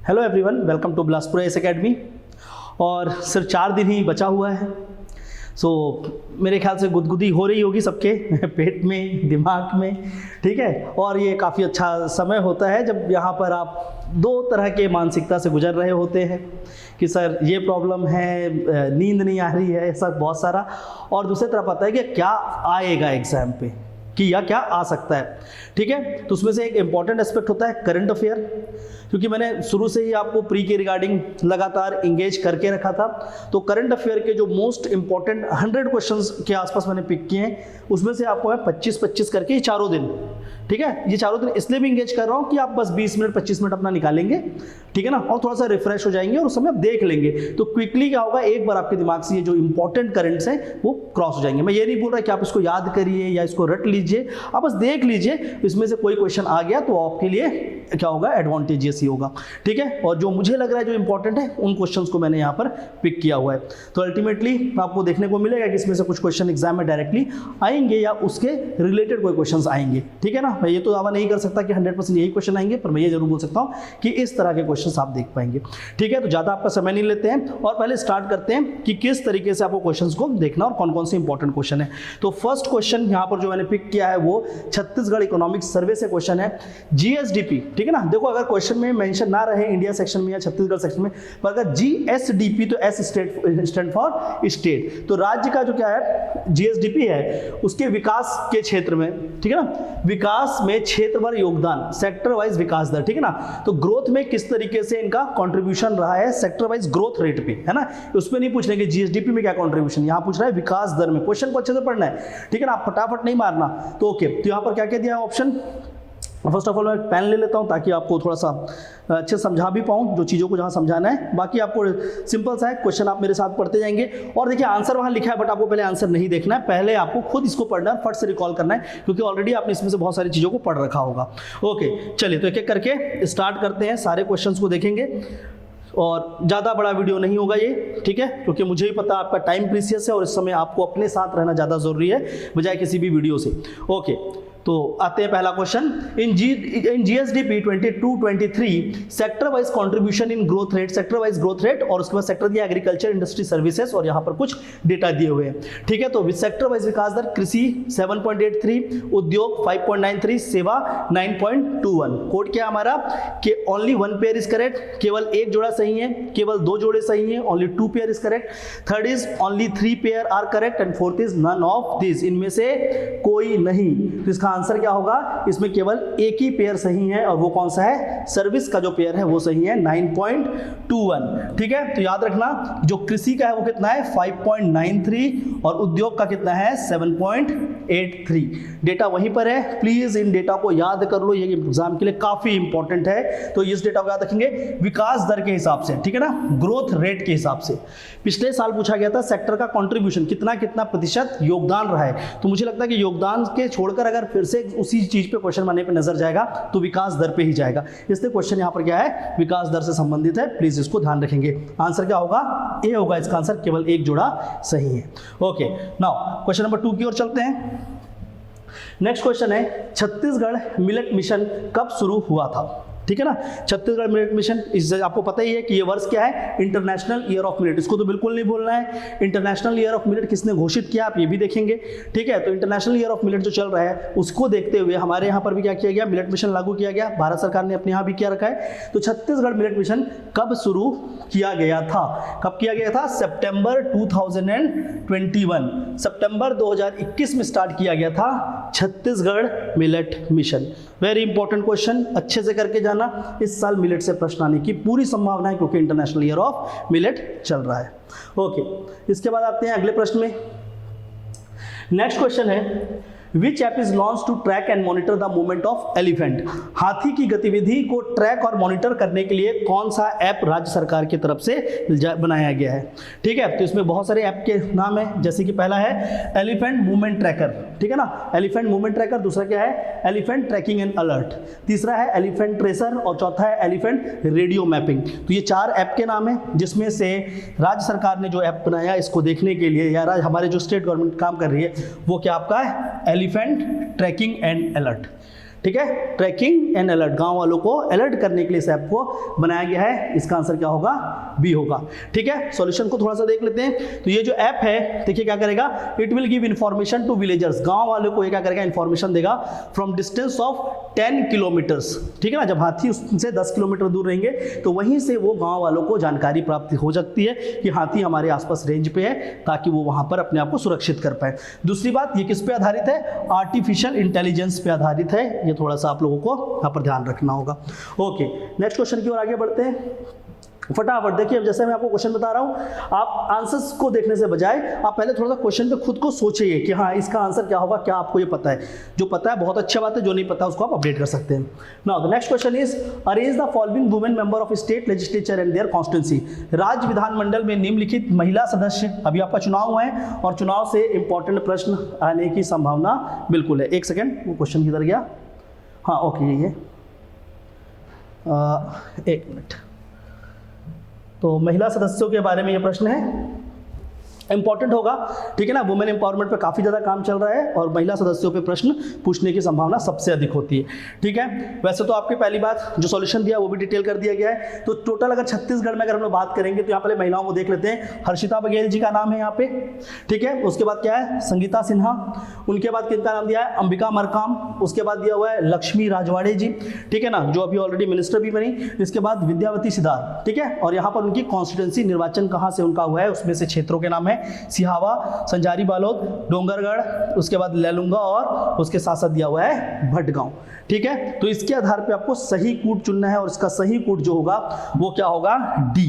Hello everyone, welcome to Bilaspur S academy. और सिर्फ 4 दिन ही बचा हुआ है। मेरे ख्याल से गुदगुदी हो रही होगी सबके पेट में, दिमाग में, ठीक है। और ये काफ़ी अच्छा समय होता है जब यहाँ पर आप 2 तरह के मानसिकता से गुजर रहे होते हैं कि सर ये प्रॉब्लम है, नींद नहीं आ रही है, ऐसा बहुत सारा। और दूसरी तरफ आता है कि क्या आएगा एग्ज़ाम पे, कि या क्या आ सकता है, ठीक है। तो उसमें से एक इम्पॉर्टेंट एस्पेक्ट होता है करंट अफेयर, क्योंकि मैंने शुरू से ही आपको प्री के रिगार्डिंग लगातार इंगेज करके रखा था। तो करंट अफेयर के जो मोस्ट इंपॉर्टेंट 100 क्वेश्चंस के आसपास मैंने पिक किए हैं, उसमें से आपको है 25-25 करके ये चारों दिन, ठीक है। ये चारों दिन इसलिए भी इंगेज कर रहा हूँ कि आप बस 20 मिनट 25 मिनट अपना निकालेंगे, ठीक है ना, और थोड़ा सा रिफ्रेश हो जाएंगे और उस समय आप देख लेंगे। तो क्विकली क्या होगा, एक बार आपके दिमाग से ये जो इंपॉर्टेंट करंट्स हैं वो क्रॉस हो जाएंगे। मैं ये नहीं बोल रहा कि आप इसको याद करिए या इसको रट लीजिए, आप बस देख लीजिए, इसमें से कोई क्वेश्चन आ गया तो आपके लिए क्या होगा, एडवांटेजियस ही होगा, ठीक है। और जो मुझे लग रहा है जो इंपॉर्टेंट है उन क्वेश्चंस को मैंने यहाँ पर पिक किया हुआ है। तो अल्टीमेटली आपको देखने को मिलेगा कि इसमें से कुछ क्वेश्चन एग्जाम में डायरेक्टली आएंगे या उसके रिलेटेड कोई क्वेश्चंस आएंगे, ठीक है ना। मैं ये तो दावा नहीं कर सकता कि 100% यही क्वेश्चन आएंगे, पर मैं ये जरूर बोल सकता हूँ कि इस तरह के क्वेश्चंस आप देख पाएंगे, ठीक है। तो ज़्यादा आपका समय नहीं लेते हैं और पहले स्टार्ट करते हैं कि किस तरीके से आपको क्वेश्चंस को देखना और कौन कौन से इंपॉर्टेंट क्वेश्चन है। तो फर्स्ट क्वेश्चन यहाँ पर जो मैंने पिक किया है वो छत्तीसगढ़ इकोनॉमिक सर्वे से क्वेश्चन है, जीएसडीपी, ठीक है ना। देखो अगर क्वेश्चन में मेंशन ना रहे इंडिया सेक्शन में या छत्तीसगढ़ सेक्शन में, पर अगर जीएसडीपी तो एस स्टैंड फॉर स्टेट, तो राज्य का जो क्या है जीएसडीपी है उसके विकास के क्षेत्र में, ठीक है ना, विकास में क्षेत्रवार योगदान, सेक्टर वाइज विकास दर, ठीक है ना। तो ग्रोथ में किस तरीके से इनका कंट्रीब्यूशन रहा है सेक्टर वाइज ग्रोथ रेट पे, है ना। उस पे नहीं पूछ रहे कि जीएसडीपी में क्या कंट्रीब्यूशन, यहां पूछ रहा है विकास दर में। क्वेश्चन को अच्छे से पढ़ना है, ठीक है ना, आप फटाफट नहीं मारना। तो ओके, तो यहां पर क्या क्या दिया है ऑप्शन। फर्स्ट ऑफ ऑल मैं पेन ले लेता हूं ताकि आपको थोड़ा सा अच्छे समझा भी पाऊं जो चीज़ों को जहां समझाना है। बाकी आपको सिंपल सा है, क्वेश्चन आप मेरे साथ पढ़ते जाएंगे। और देखिए आंसर वहां लिखा है, बट आपको पहले आंसर नहीं देखना है, पहले आपको खुद इसको पढ़ना है, फट से रिकॉल करना है, क्योंकि ऑलरेडी आपने इसमें से बहुत सारी चीज़ों को पढ़ रखा होगा। ओके चलिए, तो एक एक करके स्टार्ट करते हैं, सारे क्वेश्चन को देखेंगे और ज़्यादा बड़ा वीडियो नहीं होगा ये, ठीक है, क्योंकि मुझे भी पता आपका टाइम प्रीसियस है और इस समय आपको अपने साथ रहना ज़्यादा ज़रूरी है बजाय किसी भी वीडियो से। ओके, तो आते हैं पहला question. In GSDP 22-23 sector wise contribution in growth rate, sector wise growth rate, और उसके बाद सेक्टर दिया एग्रीकल्चर, इंडस्ट्री, सर्विसेज, और यहाँ पर कुछ डेटा दिए हुए हैं, ठीक है। तो सेक्टर वाइज विकास दर कृषि 7.83, उद्योग 5.93, सेवा 9.21। कोड क्या हमारा कि ओनली 1 पेयर इज करेक्ट, केवल 1 जोड़ा सही है, केवल 2 जोड़े सही हैं, only 2 pair is correct. Third is only 3 pair are correct and fourth is none of this, इनमें से कोई नहीं। तो इसका आंसर क्या होगा, इसमें केवल एक ही पेयर सही है और वो कौन सा है, सर्विस का जो पेयर है वो सही है 9.21, ठीक है। तो याद रखना जो कृषि का है वो कितना है 5.93 और उद्योग का कितना है 7.83। डेटा वहीं पर है, प्लीज इन डेटा को याद कर लो, ये एग्जाम के लिए काफी इंपॉर्टेंट है। तो इस डेटा को याद रखेंगे विकास दर के हिसाब से, ठीक है ना, ग्रोथ रेट के हिसाब से। पिछले साल पूछा गया था सेक्टर का कंट्रीब्यूशन कितना कितना प्रतिशत योगदान रहा है, तो मुझे लगता है कि योगदान के छोड़कर अगर फिर से उसी चीज पे क्वेश्चन बनने पे नजर जाएगा तो विकास दर पे ही जाएगा, इसलिए क्वेश्चन यहां पर क्या है विकास दर से संबंधित है, प्लीज इसको ध्यान रखेंगे। आंसर क्या होगा, ए होगा इसका आंसर, केवल 1 जोड़ा सही है। ओके, नाउ क्वेश्चन नंबर 2 की ओर चलते हैं। नेक्स्ट क्वेश्चन है छत्तीसगढ़ मिलेट मिशन कब शुरू हुआ था, ठीक है ना। छत्तीसगढ़ मिलेट मिशन, इस आपको पता ही है कि ये वर्ष क्या है, इंटरनेशनल ईयर ऑफ मिलेट, इसको तो बिल्कुल नहीं भूलना है। इंटरनेशनल ईयर ऑफ मिलेट किसने घोषित किया आप ये भी देखेंगे, ठीक है। तो इंटरनेशनल ईयर ऑफ मिलेट जो चल रहा है उसको देखते हुए हमारे यहाँ पर भी क्या किया गया, मिलेट मिशन लागू किया गया, भारत सरकार ने अपने यहाँ भी किया रखा है। तो छत्तीसगढ़ मिलेट मिशन कब शुरू किया गया था, कब किया गया था, सितंबर 2021, सितंबर 2021 में स्टार्ट किया गया था Chhattisgarh millet mission. Very important question, अच्छे से करके जाना, इस साल मिलेट से प्रश्न आने की पूरी संभावना है क्योंकि इंटरनेशनल ईयर ऑफ मिलेट चल रहा है। ओके, इसके बाद आते हैं अगले प्रश्न में। नेक्स्ट क्वेश्चन है which app is launch to track and monitor the movement of elephant, हाथी की गतिविधि को ट्रैक और मॉनिटर करने के लिए कौन सा ऐप राज्य सरकार की तरफ से बनाया गया है, ठीक है। तो इसमें बहुत सारे ऐप के नाम है, जैसे कि पहला है एलिफेंट मूवमेंट ट्रैकर, ठीक है ना, एलिफेंट मूवमेंट ट्रैकर, दूसरा क्या है एलिफेंट ट्रैकिंग एंड अलर्ट, तीसरा है एलिफेंट ट्रेसर और चौथा है एलिफेंट रेडियो मैपिंग। तो ये 4 ऐप के नाम है जिसमें से राज्य सरकार ने जो ऐप बनाया इसको देखने के लिए या हमारे जो स्टेट गवर्नमेंट काम कर रही है वो क्या आपका है एलिफेंट ट्रैकिंग एंड अलर्ट, ठीक है, ट्रैकिंग एंड अलर्ट, गांव वालों को अलर्ट करने के लिए इस ऐप को बनाया गया है। इसका आंसर क्या होगा? बी होगा। ठीक है, सॉल्यूशन को थोड़ा सा देख लेते हैं। तो ये जो ऐप है देखिए क्या करेगा, it will give information to villagers, गांव वालों को ये क्या करेगा, इन्फॉर्मेशन देगा फ्रॉम डिस्टेंस ऑफ 10 किलोमीटर्स। ठीक है ना, जब हाथी उससे 10 किलोमीटर दूर रहेंगे तो वहीं से वो गांव वालों को जानकारी प्राप्त हो सकती है कि हाथी हमारे आसपास रेंज पे है, ताकि वो वहां पर अपने आप को सुरक्षित कर पाए। दूसरी बात, ये किस पे आधारित है? आर्टिफिशियल इंटेलिजेंस पे आधारित है। ये थोड़ा सा आप लोगों को यहाँ पर ध्यान रखना होगा। ओके, नेक्स्ट क्वेश्चन की ओर आगे बढ़ते हैं फटाफट। देखिए, अब जैसे मैं आपको क्वेश्चन बता रहा हूं, आप आंसर्स को देखने से बजाय आप पहले थोड़ा सा क्वेश्चन पे खुद को सोचिए कि हाँ इसका आंसर क्या होगा, क्या आपको ये पता है। जो पता है बहुत अच्छा बात है, जो नहीं पता उसको आप अपडेट कर सकते हैं। Now the next question is, arrange the following women member of state legislature and their constituency. राज्य विधानमंडल में निम्नलिखित महिला सदस्य, अभी आपका चुनाव हुआ है और चुनाव से इंपॉर्टेंट प्रश्न आने की संभावना बिल्कुल है। एक सेकेंड, वो क्वेश्चन किधर गया? हाँ ओके, ये एक मिनट। तो महिला सदस्यों के बारे में ये प्रश्न है, इंपॉर्टेंट होगा। ठीक है ना, वुमेन एम्पावरमेंट पे काफ़ी ज़्यादा काम चल रहा है और महिला सदस्यों पे प्रश्न पूछने की संभावना सबसे अधिक होती है। ठीक है, वैसे तो आपकी पहली बात जो सॉल्यूशन दिया वो भी डिटेल कर दिया गया है। तो टोटल अगर छत्तीसगढ़ में अगर हम लोग बात करेंगे तो यहाँ पहले महिलाओं को देख लेते हैं। हर्षिता बघेल जी का नाम है यहाँ पे। ठीक है, उसके बाद क्या है? संगीता सिन्हा। उनके बाद किनका नाम दिया है? अंबिका मरकाम। उसके बाद दिया हुआ है लक्ष्मी राजवाड़े जी। ठीक है ना, जो अभी ऑलरेडी मिनिस्टर भी बनी। इसके बाद विद्यावती सिद्धार्थ। ठीक है, और यहाँ पर उनकी कॉन्स्टिट्यूंसी निर्वाचन कहाँ से उनका हुआ है, उसमें से क्षेत्रों के नाम है सिहावा, संजारी बालोद, डोंगरगढ़, उसके बाद लैलूंगा और उसके साथ साथ दिया हुआ है भटगांव। ठीक है, तो इसके आधार पे आपको सही कूट चुनना है और इसका सही कूट जो होगा वो क्या होगा? डी।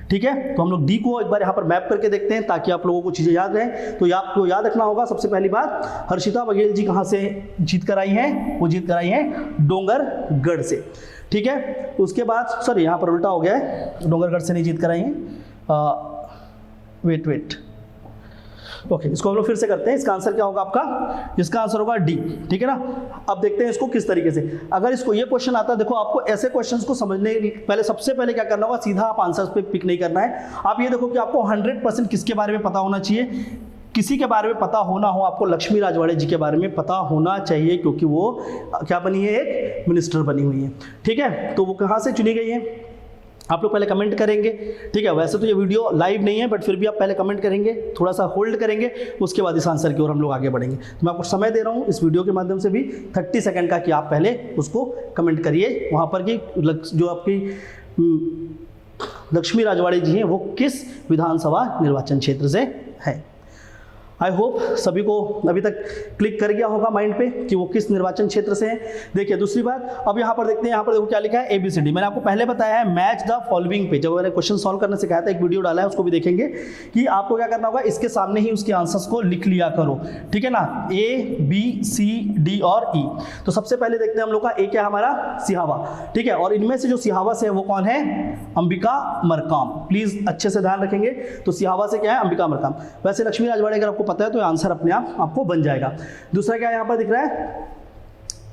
ठीक है, तो हम लोग डी को एक बार यहाँ पर मैप करके देखते हैं ताकि आप लोगों को चीजें याद रहें। तो आपको याद रखना होगा सबसे पहली बात, हर्षिता बघेल जी कहाँ से जीत कर आई हैं? वो जीत कर आई हैं डोंगरगढ़ से। ठीक है, उसके बाद सॉरी यहाँ पर उल्टा हो गया है, डोंगरगढ़ से नहीं जीत कर आई हैं। वेट ओके, इसको हम लोग फिर से करते हैं। इसका आंसर क्या होगा आपका? इसका आंसर होगा डी। ठीक है ना, अब देखते हैं इसको किस तरीके से। अगर इसको ये क्वेश्चन आता है, देखो आपको ऐसे क्वेश्चंस को समझने पहले सबसे पहले क्या करना होगा, सीधा आप आंसर्स पे पिक नहीं करना है। आप ये देखो कि आपको 100% किसके बारे में पता होना चाहिए। किसी के बारे में पता होना हो, आपको लक्ष्मी राजवाड़े जी के बारे में पता होना चाहिए, क्योंकि वो क्या बनी है? एक मिनिस्टर बनी हुई है। ठीक है, तो वो कहाँ से चुनी गई है आप लोग पहले कमेंट करेंगे। ठीक है, वैसे तो ये वीडियो लाइव नहीं है, बट फिर भी आप पहले कमेंट करेंगे, थोड़ा सा होल्ड करेंगे, उसके बाद इस आंसर की ओर हम लोग आगे बढ़ेंगे। तो मैं आपको समय दे रहा हूँ इस वीडियो के माध्यम से भी 30 सेकंड का, कि आप पहले उसको कमेंट करिए वहाँ पर कि जो आपकी लक्ष्मी राजवाड़े जी हैं वो किस विधानसभा निर्वाचन क्षेत्र से है। आई होप सभी को अभी तक क्लिक कर गया होगा माइंड पे कि वो किस निर्वाचन क्षेत्र से है। देखिए दूसरी बात, अब यहाँ पर देखते हैं, यहाँ पर देखो क्या लिखा है, ABCD। मैंने आपको पहले बताया है मैच द फॉलोइंग पे, जब मैंने क्वेश्चन सॉल्व करने से कहा था, एक वीडियो डाला है उसको भी देखेंगे, कि आपको क्या करना होगा, इसके सामने ही उसके आंसर्स को लिख लिया करो। ठीक है ना, A, B, C, D और E। तो सबसे पहले देखते हैं हम लोग का A क्या है हमारा? सिहावा। ठीक है, और इनमें से जो सिहावा से है वो कौन है? अंबिका मरकाम। प्लीज अच्छे से ध्यान रखेंगे। तो सिहावा से क्या है? अंबिका मरकाम। वैसे लक्ष्मी राजवाड़े अगर आपको पता है तो आंसर अपने आप आपको बन जाएगा। दूसरा क्या यहां पर दिख रहा है?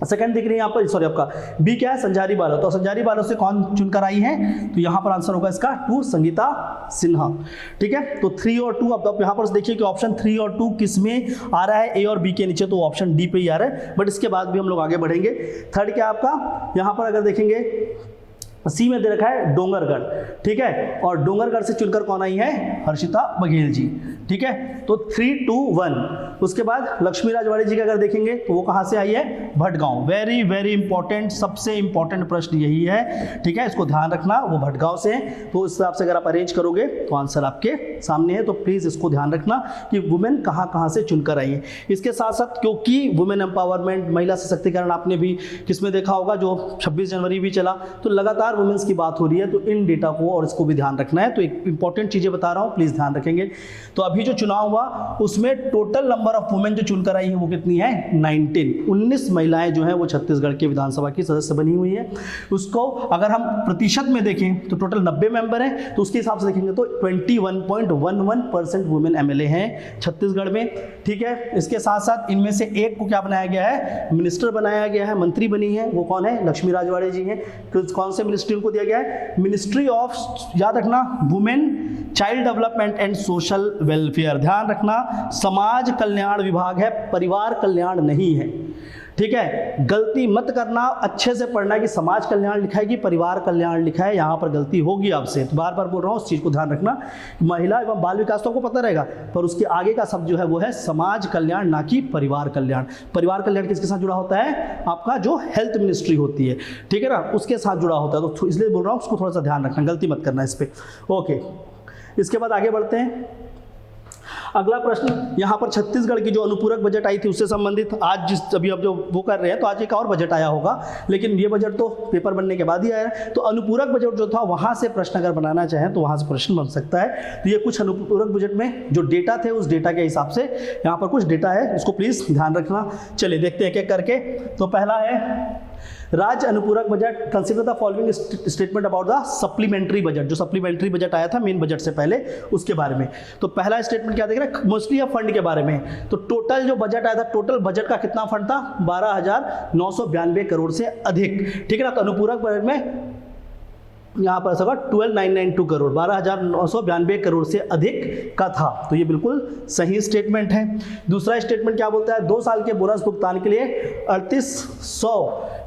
सेकंड दिख रही है यहाँ पर, सॉरी आपका बी क्या है? संजारी बालोद। तो संजारी बालोद से कौन चुनकर आई है? तो यहाँ पर आंसर होगा इसका 2, संगीता सिन्हा। ठीक है, तो 3 और 2, अब यहाँ पर देखिए कि ऑप्शन 3 और 2 किस में आ रहा है, ए और बी के नीचे, तो ऑप्शन डी पे ही आ रहा है, बट इसके बाद भी हम लोग आगे बढ़ेंगे। थर्ड क्या आपका? यहाँ पर अगर देखेंगे सी में दे रखा है डोंगरगढ़। ठीक है, और डोंगरगढ़ से चुनकर कौन आई है? हर्षिता बघेल जी। ठीक है, तो 3, 2, 1। उसके बाद लक्ष्मी राजवाड़े जी का अगर देखेंगे तो वो कहाँ से आई है? भटगांव। वेरी वेरी इंपॉर्टेंट, सबसे इंपॉर्टेंट प्रश्न यही है। ठीक है, इसको ध्यान रखना, वो भटगांव से है। तो इस हिसाब से अगर आप अरेंज करोगे तो आंसर आपके सामने है। तो प्लीज इसको ध्यान रखना कि वुमेन कहाँ कहाँ से चुनकर आई है। इसके साथ साथ क्योंकि वुमेन एम्पावरमेंट, महिला सशक्तिकरण आपने भी किसमें देखा होगा, जो 26 जनवरी भी चला, तो लगातार वुमेन्स की बात हो रही है। तो इन डेटा को और इसको भी ध्यान रखना है। तो एक इंपॉर्टेंट चीजें बता रहा हूं, प्लीज ध्यान रखेंगे। तो अभी जो चुनाव हुआ उसमें टोटल नंबर ऑफ वुमेन जो चुनकर आई है वो कितनी है? 19 महिलाएं जो हैं वो छत्तीसगढ़ के विधानसभा की सदस्य बनी हुई है। उसको अगर हम प्रतिशत में देखें तो टोटल 90 मेंबर हैं, तो उसके हिसाब से देखेंगे तो 21.11% वुमेन MLA हैं छत्तीसगढ़ में। ठीक है, इसके साथ साथ इनमें से एक को क्या बनाया गया है? मिनिस्टर बनाया गया है, मंत्री बनी है। वो कौन है? लक्ष्मी राजवाड़े जी हैं। कौन से मिनिस्ट्री उनको दिया गया है? मिनिस्ट्री ऑफ, याद रखना, women, child development and social welfare. ध्यान रखना, समाज कल्याण विभाग है, परिवार कल्याण नहीं है। ठीक है, गलती मत करना, अच्छे से पढ़ना कि समाज कल्याण लिखा है कि परिवार कल्याण लिखा है, यहाँ पर गलती होगी आपसे। तो बार बार बोल रहा हूँ उस चीज़ को ध्यान रखना। महिला एवं बाल विकास तो आपको पता रहेगा, पर उसके आगे का शब्द जो है वो है समाज कल्याण, ना कि परिवार कल्याण। परिवार कल्याण किसके साथ जुड़ा होता है? आपका जो हेल्थ मिनिस्ट्री होती है, ठीक है ना, उसके साथ जुड़ा होता है। तो इसलिए बोल रहा हूँ उसको थोड़ा सा ध्यान रखना, गलती मत करना इस पर। ओके, इसके बाद आगे बढ़ते हैं। अगला प्रश्न यहाँ पर छत्तीसगढ़ की जो अनुपूरक बजट आई थी उससे संबंधित, आज जिस अभी अब जो वो कर रहे हैं तो आज एक और बजट आया होगा, लेकिन ये बजट तो पेपर बनने के बाद ही आया है। तो अनुपूरक बजट जो था वहाँ से प्रश्न अगर बनाना चाहें तो वहाँ से प्रश्न बन सकता है। तो ये कुछ अनुपूरक बजट में जो डेटा थे उस डेटा के हिसाब से यहाँ पर कुछ डेटा है, इसको प्लीज़ ध्यान रखना। चलिए देखते हैं एक एक करके। तो पहला है राज्य अनुपूरक budget, consider the following statement about the supplementary budget. जो सप्लीमेंट्री बजट आया था मेन बजट से पहले, उसके बारे में। तो पहला स्टेटमेंट क्या देख रहे हैं? मोस्टली फंड के बारे में। तो टोटल जो बजट आया था, टोटल बजट का कितना फंड था? 12,992 करोड़ से अधिक, ठीक है ना। तो अनुपूरक बजट में यहाँ पर सगा 12,992 करोड़, 12,992 करोड़ से अधिक का था। तो ये बिल्कुल सही स्टेटमेंट है। दूसरा स्टेटमेंट क्या बोलता है? 2 साल के बोनस भुगतान के लिए 3800,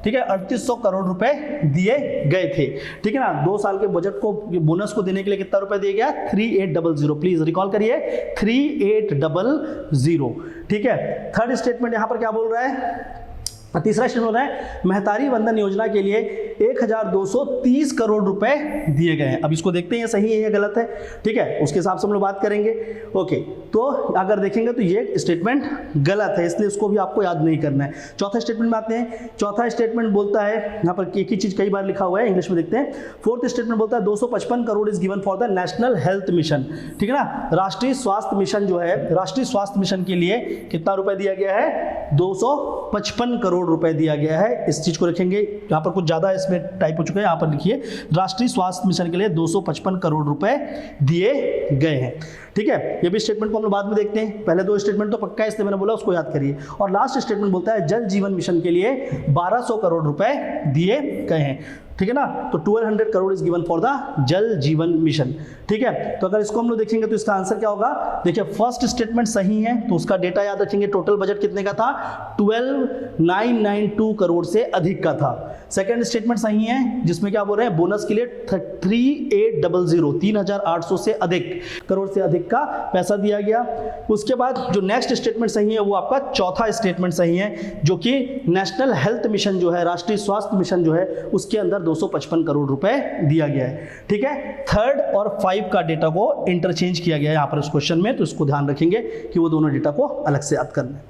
ठीक है, 3800 करोड़ रुपए दिए गए थे, ठीक है ना। 2 साल के बजट को, बोनस को देने के लिए कितना रुपए दिया गया? 3800। प्लीज रिकॉल करिए, 3800, ठीक है। थर्ड स्टेटमेंट यहाँ पर क्या बोल रहा है? तीसरा स्टेटमेंट है महतारी वंदन योजना के लिए 1,230 करोड़ रुपए दिए गए हैं। अब इसको देखते हैं ये सही है या गलत है, ठीक है, उसके हिसाब से हम लोग बात करेंगे। ओके, तो अगर देखेंगे तो ये स्टेटमेंट गलत है, इसलिए इसको भी आपको याद नहीं करना है। चौथा स्टेटमेंट में आते हैं। चौथा स्टेटमेंट बोलता है, यहाँ पर एक ही चीज कई बार लिखा हुआ है, इंग्लिश में देखते हैं। फोर्थ स्टेटमेंट बोलता है 255 crore is given for the national health mission, ठीक है ना। राष्ट्रीय स्वास्थ्य मिशन जो है, राष्ट्रीय स्वास्थ्य मिशन के लिए कितना रुपए दिया गया है? 255 करोड़ रुपए दिया गया है। इस चीज को रखेंगे, यहाँ पर कुछ ज्यादा इसमें टाइप हो चुका है, यहाँ पर लिखिए राष्ट्रीय स्वास्थ्य मिशन के लिए 255 करोड़ रुपए दिए गए हैं, ठीक है। ये भी स्टेटमेंट को हम लोग बाद में देखते हैं, पहले 2 स्टेटमेंट तो पक्का है, इसलिए मैंने बोला उसको याद करिए। और लास्ट स्टेटमेंट बोलता है जल जीवन मिशन के लिए 1200 करोड़ रुपए दिए गए हैं, ठीक है ना। तो 1200 crore is given for the जल जीवन मिशन, ठीक है। तो अगर इसको हम लोग देखेंगे तो इसका आंसर क्या होगा? देखिए, फर्स्ट स्टेटमेंट सही है तो उसका डेटा याद रखेंगे, टोटल बजट कितने का था? 12,992 करोड़ से अधिक का था। सेकंड स्टेटमेंट सही है, जिसमें क्या बोल रहे हैं? बोनस के लिए 3800, 3,800 से अधिक करोड़ से अधिक का पैसा दिया गया। उसके बाद जो नेक्स्ट स्टेटमेंट सही है वो आपका चौथा स्टेटमेंट सही है, जो कि नेशनल हेल्थ मिशन जो है, राष्ट्रीय स्वास्थ्य मिशन जो है, उसके अंदर 255 करोड़ रुपए दिया गया है, ठीक है। थर्ड और 5 का डेटा को इंटरचेंज किया गया है यहाँ पर इस क्वेश्चन में, तो इसको ध्यान रखेंगे कि वो दोनों डेटा को अलग से याद करना है,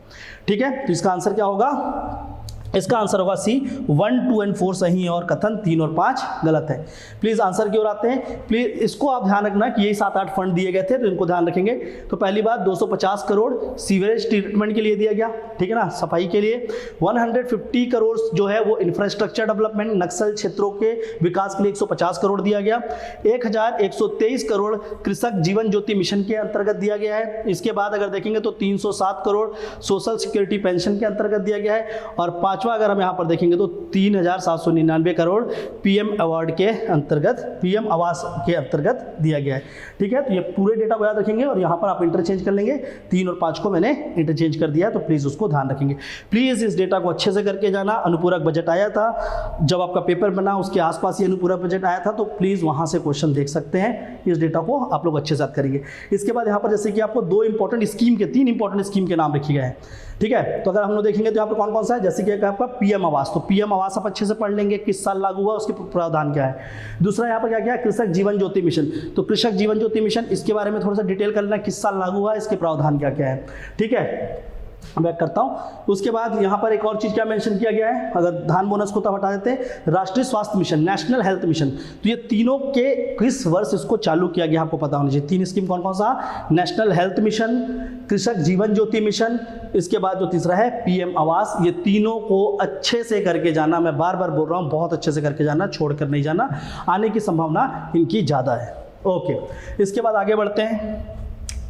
ठीक है। तो इसका आंसर क्या होगा? इसका आंसर होगा सी, 1, 2 और 4 सही है और कथन 3 और 5 गलत है। प्लीज आंसर की ओर आते हैं। प्लीज इसको आप ध्यान रखना कि यही 7-8 फंड दिए गए थे, तो इनको ध्यान रखेंगे। तो पहली बात 250 करोड़ सीवरेज ट्रीटमेंट के लिए दिया गया, ठीक है ना, सफाई के लिए। 150 करोड़ जो है वो इंफ्रास्ट्रक्चर डेवलपमेंट, नक्सल क्षेत्रों के विकास के लिए 150 करोड़ दिया गया। 1123 करोड़ कृषक जीवन ज्योति मिशन के अंतर्गत दिया गया है। इसके बाद अगर देखेंगे तो 307 करोड़ सोशल सिक्योरिटी पेंशन के अंतर्गत दिया गया है। और पांचवा अगर हम यहाँ पर देखेंगे तो 3,799 करोड़ पीएम अवार्ड के अंतर्गत, पीएम आवास के अंतर्गत दिया गया है, ठीक है। तो ये पूरे डेटा को याद रखेंगे और यहाँ पर आप इंटरचेंज कर लेंगे। 3 और 5 को मैंने इंटरचेंज कर दिया, तो प्लीज उसको ध्यान रखेंगे। प्लीज इस डेटा को अच्छे से करके जाना। अनुपूरक बजट आया था, जब आपका पेपर बना उसके आसपास ही अनुपूरक बजट आया था, तो प्लीज वहां से क्वेश्चन देख सकते हैं। इस डेटा को आप लोग अच्छे से याद करेंगे। इसके बाद यहाँ पर जैसे कि आपको 3 इंपॉर्टेंट स्कीम के नाम लिखे गए हैं, ठीक है। तो अगर हम लोग देखेंगे तो यहाँ पर कौन कौन सा है, जैसे कि आपका पीएम आवास, तो पीएम आवास आप अच्छे से पढ़ लेंगे, किस साल लागू हुआ, उसके प्रावधान क्या है। दूसरा यहाँ पर क्या क्या है? कृषक जीवन ज्योति मिशन, तो कृषक जीवन ज्योति मिशन, इसके बारे में थोड़ा सा डिटेल कर लेना, किस साल लागू हुआ, इसके प्रावधान क्या क्या है, ठीक है। बैक करता हूं। उसके बाद यहाँ पर एक और चीज क्या मेंशन किया गया है, अगर धान बोनस को तब हटा देते हैं, राष्ट्रीय स्वास्थ्य मिशन, नेशनल हेल्थ मिशन, तो ये तीनों के किस वर्ष इसको चालू किया गया आपको पता होना चाहिए। 3 स्कीम कौन कौन सा? नेशनल हेल्थ मिशन, कृषक जीवन ज्योति मिशन, इसके बाद जो तीसरा है पीएम आवास। ये तीनों को अच्छे से करके जाना, मैं बार बार बोल रहा हूँ, बहुत अच्छे से करके जाना, छोड़कर नहीं जाना, आने की संभावना इनकी ज्यादा है। ओके, इसके बाद आगे बढ़ते हैं।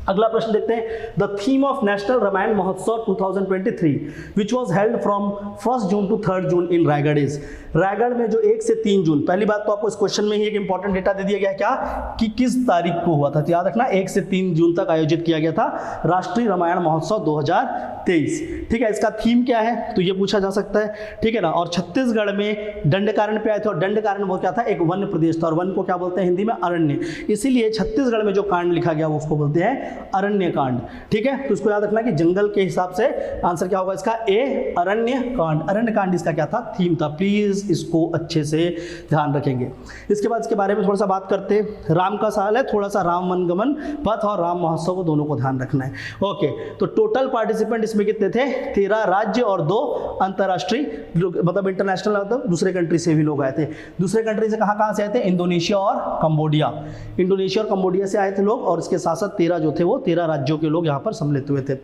अगला प्रश्न देखते हैं, the theme of national Ramayan महोत्सव 2023 which was held from 1 June to 3 June in Raigarh is. Raigarh में जो 1 से 3 जून, पहली बात तो आपको इस क्वेश्चन में ही एक इंपॉर्टेंट डेटा दे दिया गया है क्या, कि किस तारीख को हुआ था। तो याद रखना 1 से 3 जून तक आयोजित किया गया था राष्ट्रीय रामायण महोत्सव 2023। ठीक है, इसका थीम क्या है तो ये पूछा जा सकता है, ठीक है ना। और छत्तीसगढ़ में दंडकारण्य पे आए थे, और दंडकारण्य वो क्या था, एक वन्य प्रदेश था, और वन को क्या बोलते हैं हिंदी में, अरण्य। इसीलिए छत्तीसगढ़ में जो कांड लिखा गया वो उसको बोलते हैं अरण्य कांड। ठीक है, तो इसको याद रखना कि जंगल के हिसाब से आंसर क्या होगा इसका, ए अरण्य कांड। अरण्य कांड इसका क्या था, थीम था। प्लीज इसको अच्छे से ध्यान रखेंगे। इसके बाद इसके बारे में थोड़ा सा बात करते हैं। राम का साल है, थोड़ा सा राम वनगमन पथ और राम महोत्सव को दोनों को ध्यान रखना है। ओके, तो टोटल पार्टिसिपेंट इसमें कितने थे, 13 राज्य और 2 अंतर्राष्ट्रीय, मतलब इंटरनेशनल, मतलब दूसरे कंट्री से भी लोग आए थे। दूसरे कंट्री से कहाँ से आए थे, इंडोनेशिया और कंबोडिया। इंडोनेशिया और कंबोडिया से आए थे लोग, और इसके साथ साथ 13 जो थे वो 13 राज्यों के लोग यहाँ पर सम्मिलित हुए थे।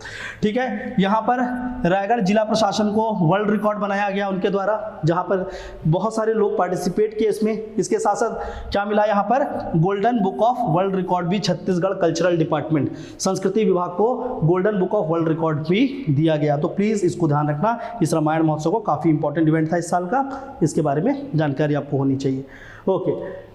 ठीक है, यहाँ पर रायगढ़ जिला प्रशासन को वर्ल्ड रिकॉर्ड बनाया गया उनके द्वारा, जहाँ पर बहुत सारे लोग पार्टिसिपेट किए इसमें। इसके साथ साथ क्या मिला यहाँ पर, golden book of world record भी छत्तीसगढ़ कल्चरल डिपार्टमेंट, संस्कृति विभाग को golden book of world record भी दिया गया। तो प्लीज इसको ध्यान रखना, इस रामायण महोत्सव को काफी इंपॉर्टेंट इवेंट था इस साल का, इसके बारे में जानकारी आपको होनी चाहिए। ओके,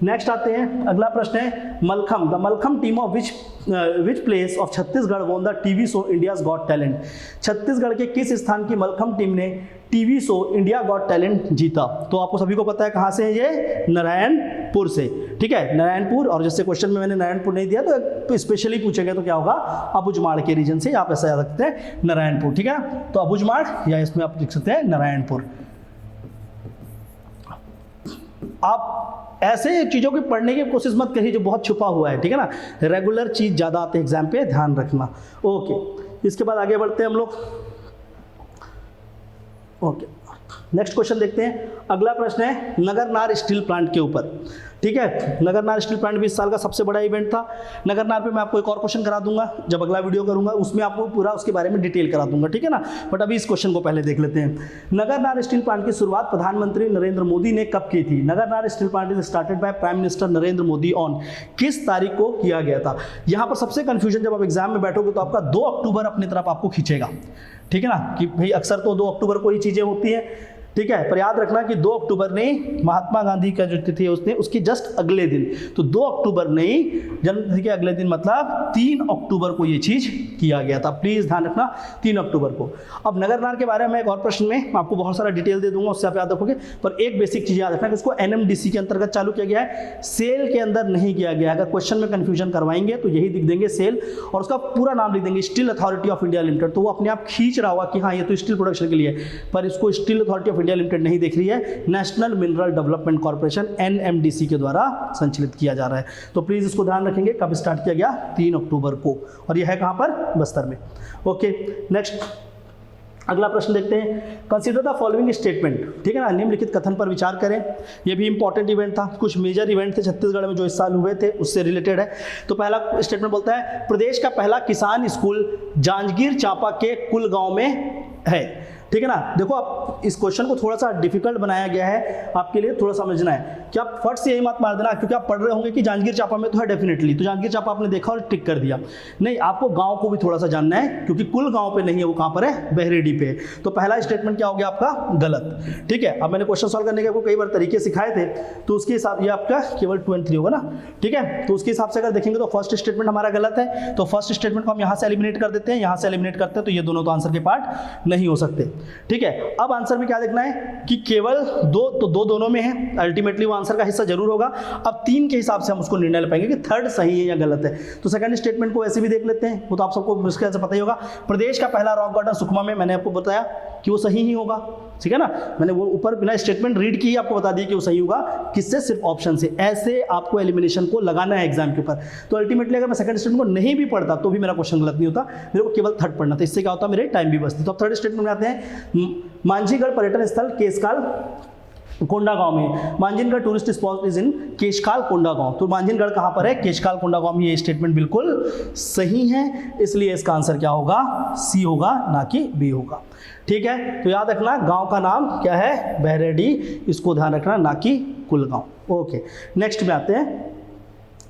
नेक्स्ट आते हैं, अगला प्रश्न है mallakhamb. The mallakhamb team of which place of Chhattisgarh won the TV show India's got talent. Chhattisgarh के किस स्थान की मलखम टीम ने TV show India got talent जीता। तो आपको सभी को पता है कहाँ से है ये, नारायणपुर से। ठीक है, नारायणपुर, और जैसे क्वेश्चन में मैंने नारायणपुर नहीं दिया तो स्पेशली पूछेगा तो क्या होगा, अबुझमाड़ के रीजन से, आप ऐसा याद रखते हैं नारायणपुर। ठीक है, तो अबुझमाड़, या इसमें आप लिख सकते हैं नारायणपुर। आप ऐसे चीज़ों की पढ़ने की कोशिश मत करिए जो बहुत छुपा हुआ है, ठीक है ना। रेगुलर चीज़ ज़्यादा आते हैं एग्जाम पे, ध्यान रखना। ओके, इसके बाद आगे बढ़ते हैं हम लोग। ओके, नेक्स्ट क्वेश्चन देखते हैं। अगला प्रश्न है नगरनार स्टील प्लांट के ऊपर। ठीक है, नगरनार स्टील प्लांट भी इस साल का सबसे बड़ा इवेंट था। नगरनार पे मैं आपको एक और क्वेश्चन करा दूंगा जब अगला वीडियो करूंगा, उसमें आपको पूरा उसके बारे में डिटेल करा दूंगा, ठीक है ना। बट अभी इस क्वेश्चन को पहले देख लेते हैं। नगरनार स्टील प्लांट की शुरुआत प्रधानमंत्री नरेंद्र मोदी ने कब की थी। Nagarnar steel plant is started by prime minister Narendra Modi on, किस तारीख को किया गया था। यहाँ पर सबसे कंफ्यूजन, जब आप एग्जाम में बैठोगे तो आपका 2 अक्टूबर अपनी तरफ आपको खींचेगा, ठीक है ना, कि भाई अक्सर तो 2 अक्टूबर को ही चीजें होती हैं, ठीक है। पर याद रखना कि 2 अक्टूबर नहीं, महात्मा गांधी का जो तिथि है उसने उसकी जस्ट अगले दिन, तो 2 अक्टूबर नहीं, जन्मतिथि के अगले दिन, मतलब 3 अक्टूबर को ये चीज किया गया था। प्लीज ध्यान रखना 3 अक्टूबर को। अब नगरनार के बारे में एक और प्रश्न में आपको बहुत सारा डिटेल दे दूंगा, उससे आप याद रखोगे। पर एक बेसिक चीज याद रखना कि इसको NMDC के अंतर्गत चालू किया गया है, सेल के अंदर नहीं किया गया। अगर क्वेश्चन में कंफ्यूजन करवाएंगे तो यही लिख देंगे सेल, और उसका पूरा नाम लिख देंगे steel authority of India limited. तो वो अपने आप खींच रहा होगा कि हाँ ये तो स्टील प्रोडक्शन के लिए, पर इसको steel authority of India limited नहीं देख रही है, national mineral development corporation NMDC के द्वारा संचालित किया जा रहा है। तो प्लीज इसको ध्यान रखेंगे, कब स्टार्ट किया गया, 3 अक्टूबर को, और यह है कहां पर, बस्तर में। ओके, नेक्स्ट अगला प्रश्न देखते हैं। कंसीडर द फॉलोइंग स्टेटमेंट, ठीक है ना, निम्नलिखित कथन पर विचार करें। यह भी इंपॉर्टेंट इवेंट था, कुछ मेजर इवेंट थे छत्तीसगढ़ में जो इस साल हुए थे, उससे रिलेटेड है। तो पहला स्टेटमेंट बोलता है प्रदेश का पहला किसान स्कूल जांजगीर चांपा के कुलगांव में है, ठीक है ना। देखो आप इस क्वेश्चन को थोड़ा सा डिफिकल्ट बनाया गया है आपके लिए, थोड़ा समझना है कि आप फट से यही मत मार देना, क्योंकि आप पढ़ रहे होंगे कि जांजगीर चांपा में तो है डेफिनेटली, तो जांजगीर चांपा आपने देखा और टिक कर दिया। नहीं, आपको गांव को भी थोड़ा सा जानना है, क्योंकि कुल गांव पे नहीं है, वो कहां पर है, बहरेडी पे। तो पहला स्टेटमेंट क्या हो गया आपका, गलत, ठीक है। अब मैंने क्वेश्चन सॉल्व करने के आपको कई बार तरीके सिखाए थे, तो उसके हिसाब, ये आपका केवल 2 और 3 होगा ना, ठीक है। तो उसके हिसाब से अगर देखेंगे तो फर्स्ट स्टेटमेंट हमारा गलत है, तो फर्स्ट स्टेटमेंट को हम यहाँ से एलिमिनेट कर देते हैं, यहाँ से एलिमिनेट करते हैं, तो ये दोनों तो आंसर के पार्ट नहीं हो सकते, ठीक है। अब आंसर में क्या देखना है कि केवल 2, तो 2 दोनों में है, अल्टीमेटली वो आंसर का हिस्सा जरूर होगा। अब 3 के हिसाब से हम उसको निर्णय ले पाएंगे कि थर्ड सही है या गलत है। तो सेकंड स्टेटमेंट को ऐसे भी देख लेते हैं, वो तो आप सबको मुश्किल से पता ही होगा। प्रदेश का पहला रॉक गार्डन सुकमा में, मैंने आपको बताया कि वो सही ही होगा, ठीक है ना। मैंने वो ऊपर बिना स्टेटमेंट रीड की ही आपको बता दिया कि वो सही होगा, किससे, सिर्फ ऑप्शन से। ऐसे आपको एलिमिनेशन को लगाना है एग्जाम के ऊपर। तो अल्टीमेटली अगर मैं सेकंड स्टेटमेंट को नहीं भी पढ़ता तो भी मेरा क्वेश्चन गलत नहीं होता, मेरे को केवल थर्ड पढ़ना था, इससे क्या होता, मेरे टाइम भी बचती। तो अब थर्ड स्टेटमेंट में आते हैं। मांझीगढ़ पर्यटन स्थल केशकाल कोंडागांव में, Manjhigarh tourist spot is in Keshkal Kondagaon. तो मांझीगढ़ कहां पर है, केशकाल कोंडागांव में। ये स्टेटमेंट बिल्कुल सही है, इसलिए इसका आंसर क्या होगा, सी होगा, ना कि बी होगा, ठीक है। तो याद रखना गांव का नाम क्या है, बहरेडी, इसको ध्यान रखना, ना कि कुलगांव। ओके, नेक्स्ट में आते हैं,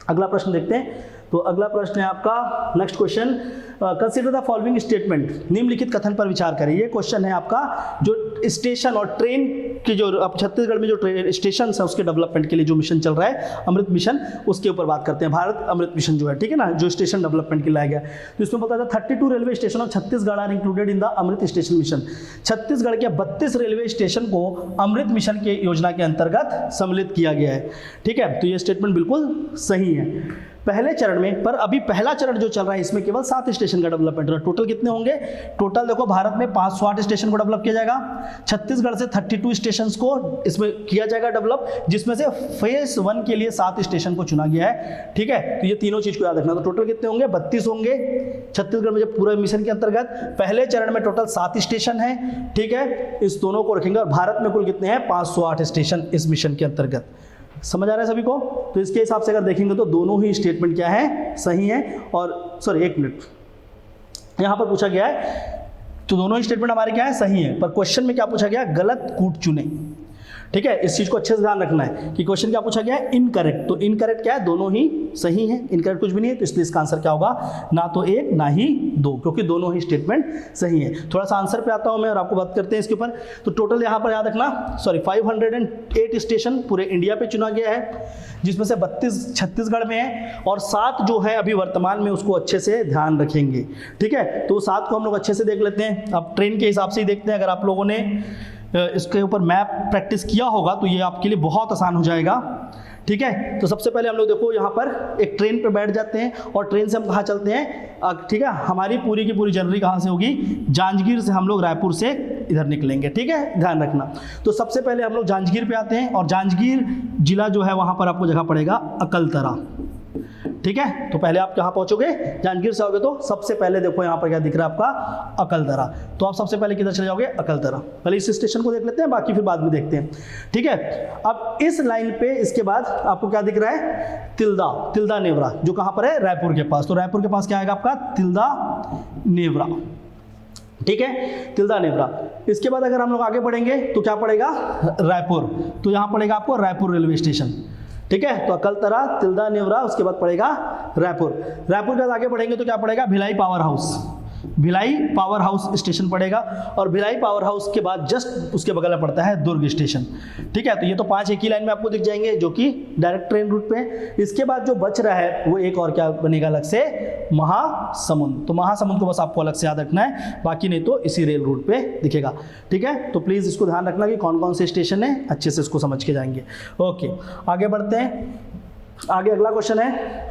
अगला प्रश्न देखते हैं। तो अगला प्रश्न है आपका, next question, consider the following statement, निम्नलिखित कथन पर विचार करें। ये क्वेश्चन है आपका जो स्टेशन और ट्रेन की जो अब छत्तीसगढ़ में जो ट्रेन स्टेशन है उसके डेवलपमेंट के लिए जो मिशन चल रहा है अमृत मिशन, उसके ऊपर बात करते हैं। भारत अमृत मिशन जो है, ठीक है ना, जो स्टेशन डेवलपमेंट के लिए लाया गया, तो इसमें बताया था 32 railway station of Chhattisgarh are included in the Amrit station mission. Chhattisgarh के 32 रेलवे स्टेशन को अमृत मिशन के योजना के अंतर्गत सम्मिलित किया गया है, ठीक है। तो ये स्टेटमेंट बिल्कुल सही है। पहले चरण में, पर अभी पहला चरण जो चल रहा है इसमें केवल 7 स्टेशन का डेवलपमेंट हो रहा है। टोटल कितने होंगे? टोटल देखो भारत में 508 स्टेशन को डेवलप किया जाएगा। छत्तीसगढ़ से 32 स्टेशन को इसमें किया जाएगा डेवलप, जिसमें से फेज 1 के लिए 7 स्टेशन को चुना गया है, ठीक है। तो ये तीनों चीज को याद रखना। तो टोटल कितने होंगे? 32 होंगे छत्तीसगढ़ में जब पूरे मिशन के अंतर्गत। पहले चरण में टोटल 7 स्टेशन है, ठीक है, इस दोनों को रखेंगे। और भारत में कुल कितने हैं? 508 स्टेशन इस मिशन के अंतर्गत। समझ आ रहा है सभी को? तो इसके हिसाब से अगर देखेंगे तो दोनों ही स्टेटमेंट क्या है? सही है। और सॉरी, एक मिनट, यहां पर पूछा गया है तो दोनों ही स्टेटमेंट हमारे क्या है? सही है। पर क्वेश्चन में क्या पूछा गया? गलत कूट चुने, ठीक है। इस चीज को अच्छे से ध्यान रखना है कि क्वेश्चन क्या पूछा गया है? इनकरेक्ट। तो इनकरेक्ट क्या है? दोनों ही सही है, इनकरेक्ट कुछ भी नहीं है। तो इसलिए इसका आंसर क्या होगा? ना तो 1 ना ही 2, क्योंकि दोनों ही स्टेटमेंट सही है। थोड़ा सा आंसर पे आता हूं मैं और आपको बात करते हैं इसके ऊपर। तो टोटल यहां पर याद रखना, सॉरी 508 स्टेशन पूरे इंडिया पे चुना गया है, जिसमें से 32 छत्तीसगढ़ में है और 7 जो है अभी वर्तमान में, उसको अच्छे से ध्यान रखेंगे, ठीक है। तो 7 को हम लोग अच्छे से देख लेते हैं। अब ट्रेन के हिसाब से ही देखते हैं। अगर आप लोगों ने इसके ऊपर मैप प्रैक्टिस किया होगा तो ये आपके लिए बहुत आसान हो जाएगा, ठीक है। तो सबसे पहले हम लोग देखो यहाँ पर एक ट्रेन पर बैठ जाते हैं और ट्रेन से हम कहाँ चलते हैं, ठीक है। हमारी पूरी की पूरी जर्नी कहाँ से होगी? जांजगीर से हम लोग रायपुर से इधर निकलेंगे, ठीक है, ध्यान रखना। तो सबसे पहले हम लोग जांजगीर पे आते हैं और जांजगीर जिला जो है वहाँ पर आपको जगह पड़ेगा अकलतरा, ठीक है। तो पहले आप कहाँ पहुंचोगे? जांजगीर से आओगे तो सबसे पहले देखो यहाँ पर क्या दिख रहा है आपका? अकलतरा। तो आप सबसे पहले किधर चले जाओगे? अकलतरा। पहले इस स्टेशन को देख लेते हैं, बाकी फिर बाद में देखते हैं, ठीक है। अब इस लाइन पे इसके बाद आपको क्या दिख रहा है? तिल्दा नेवरा, जो कहाँ पर है? रायपुर के पास। तो रायपुर के पास क्या आएगा आपका? तिल्दा नेवरा, ठीक है, तिल्दा नेवरा। इसके बाद अगर हम लोग आगे बढ़ेंगे तो क्या पड़ेगा? रायपुर। तो यहाँ पड़ेगा आपको रायपुर रेलवे स्टेशन, ठीक है। तो अकलतरा, तिल्दा नेवरा, उसके बाद पड़ेगा रायपुर। रायपुर के बाद आगे बढ़ेंगे तो क्या पड़ेगा? Bhilai power house. Bhilai power house station पड़ेगा और भिलाई पावर हाउस के बाद जस्ट उसके बगल में पड़ता है दुर्ग स्टेशन, ठीक है। तो ये तो 5 एक ही लाइन में आपको दिख जाएंगे जो कि डायरेक्ट ट्रेन रूट पे है। इसके बाद जो बच रहा है वो एक और क्या बनेगा अलग से? महासमुंद। तो महासमुंद को बस आपको अलग से याद रखना है, बाकी नहीं तो इसी रेल रूट पे दिखेगा, ठीक है। तो प्लीज इसको ध्यान रखना कि कौन कौन से स्टेशन है, अच्छे से इसको समझ के जाएंगे। ओके, आगे बढ़ते हैं। आगे अगला क्वेश्चन है।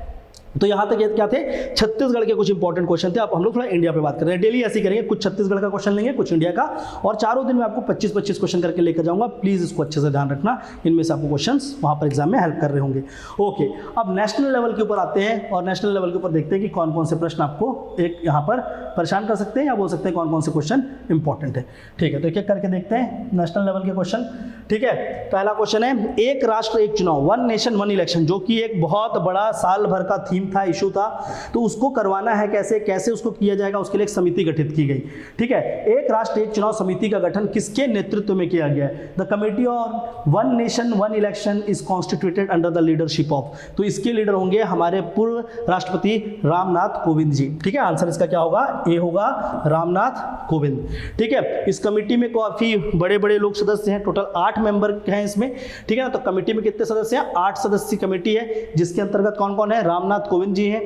तो यहाँ तक ये क्या थे? छत्तीसगढ़ के कुछ इंपॉर्टेंट क्वेश्चन थे। अब हम लोग थोड़ा इंडिया पे बात कर रहे हैं। डेली ऐसे ही करेंगे, कुछ छत्तीसगढ़ का क्वेश्चन लेंगे, कुछ इंडिया का, और चारों दिन में आपको 25-25 क्वेश्चन करके लेकर जाऊंगा। प्लीज इसको अच्छे से ध्यान रखना, इनमें से आपको क्वेश्चंस वहाँ पर एग्जाम में हेल्प कर रहे होंगे। ओके, अब नेशनल लेवल के ऊपर आते हैं और नेशनल लेवल के ऊपर देखते हैं कि कौन कौन से प्रश्न आपको एक यहाँ पर परेशान कर सकते हैं या बोल सकते हैं कौन कौन से क्वेश्चन इंपॉर्टेंट है, ठीक है। तो एक एक करके देखते हैं नेशनल लेवल के क्वेश्चन, ठीक है। पहला क्वेश्चन है, एक राष्ट्र एक चुनाव, 1 नेशन 1 इलेक्शन, जो कि एक बहुत बड़ा साल भर का थीम था, इशू था। तो उसको करवाना है कैसे, कैसे उसको किया जाएगा, उसके लिए एक समिति गठित की गई, ठीक है। एक राष्ट्र एक चुनाव समिति का गठन किसके नेतृत्व में किया गया है? The committee on 1 nation 1 election is constituted under the leadership of, तो इसके लीडर होंगे हमारे पूर्व राष्ट्रपति रामनाथ कोविंद जी, ठीक है। आंसर इसका क्या होगा? ए होगा, रामनाथ कोविंद, ठीक है। इस कमेटी में काफी बड़े बड़े लोग सदस्य हैं, टोटल 8 मेंबर हैं इसमें, ठीक है ना। तो कमेटी में कितने सदस्य हैं? 8 सदस्यीय कमेटी है, जिसके अंतर्गत कौन कौन है? रामनाथ कोविंद जी हैं,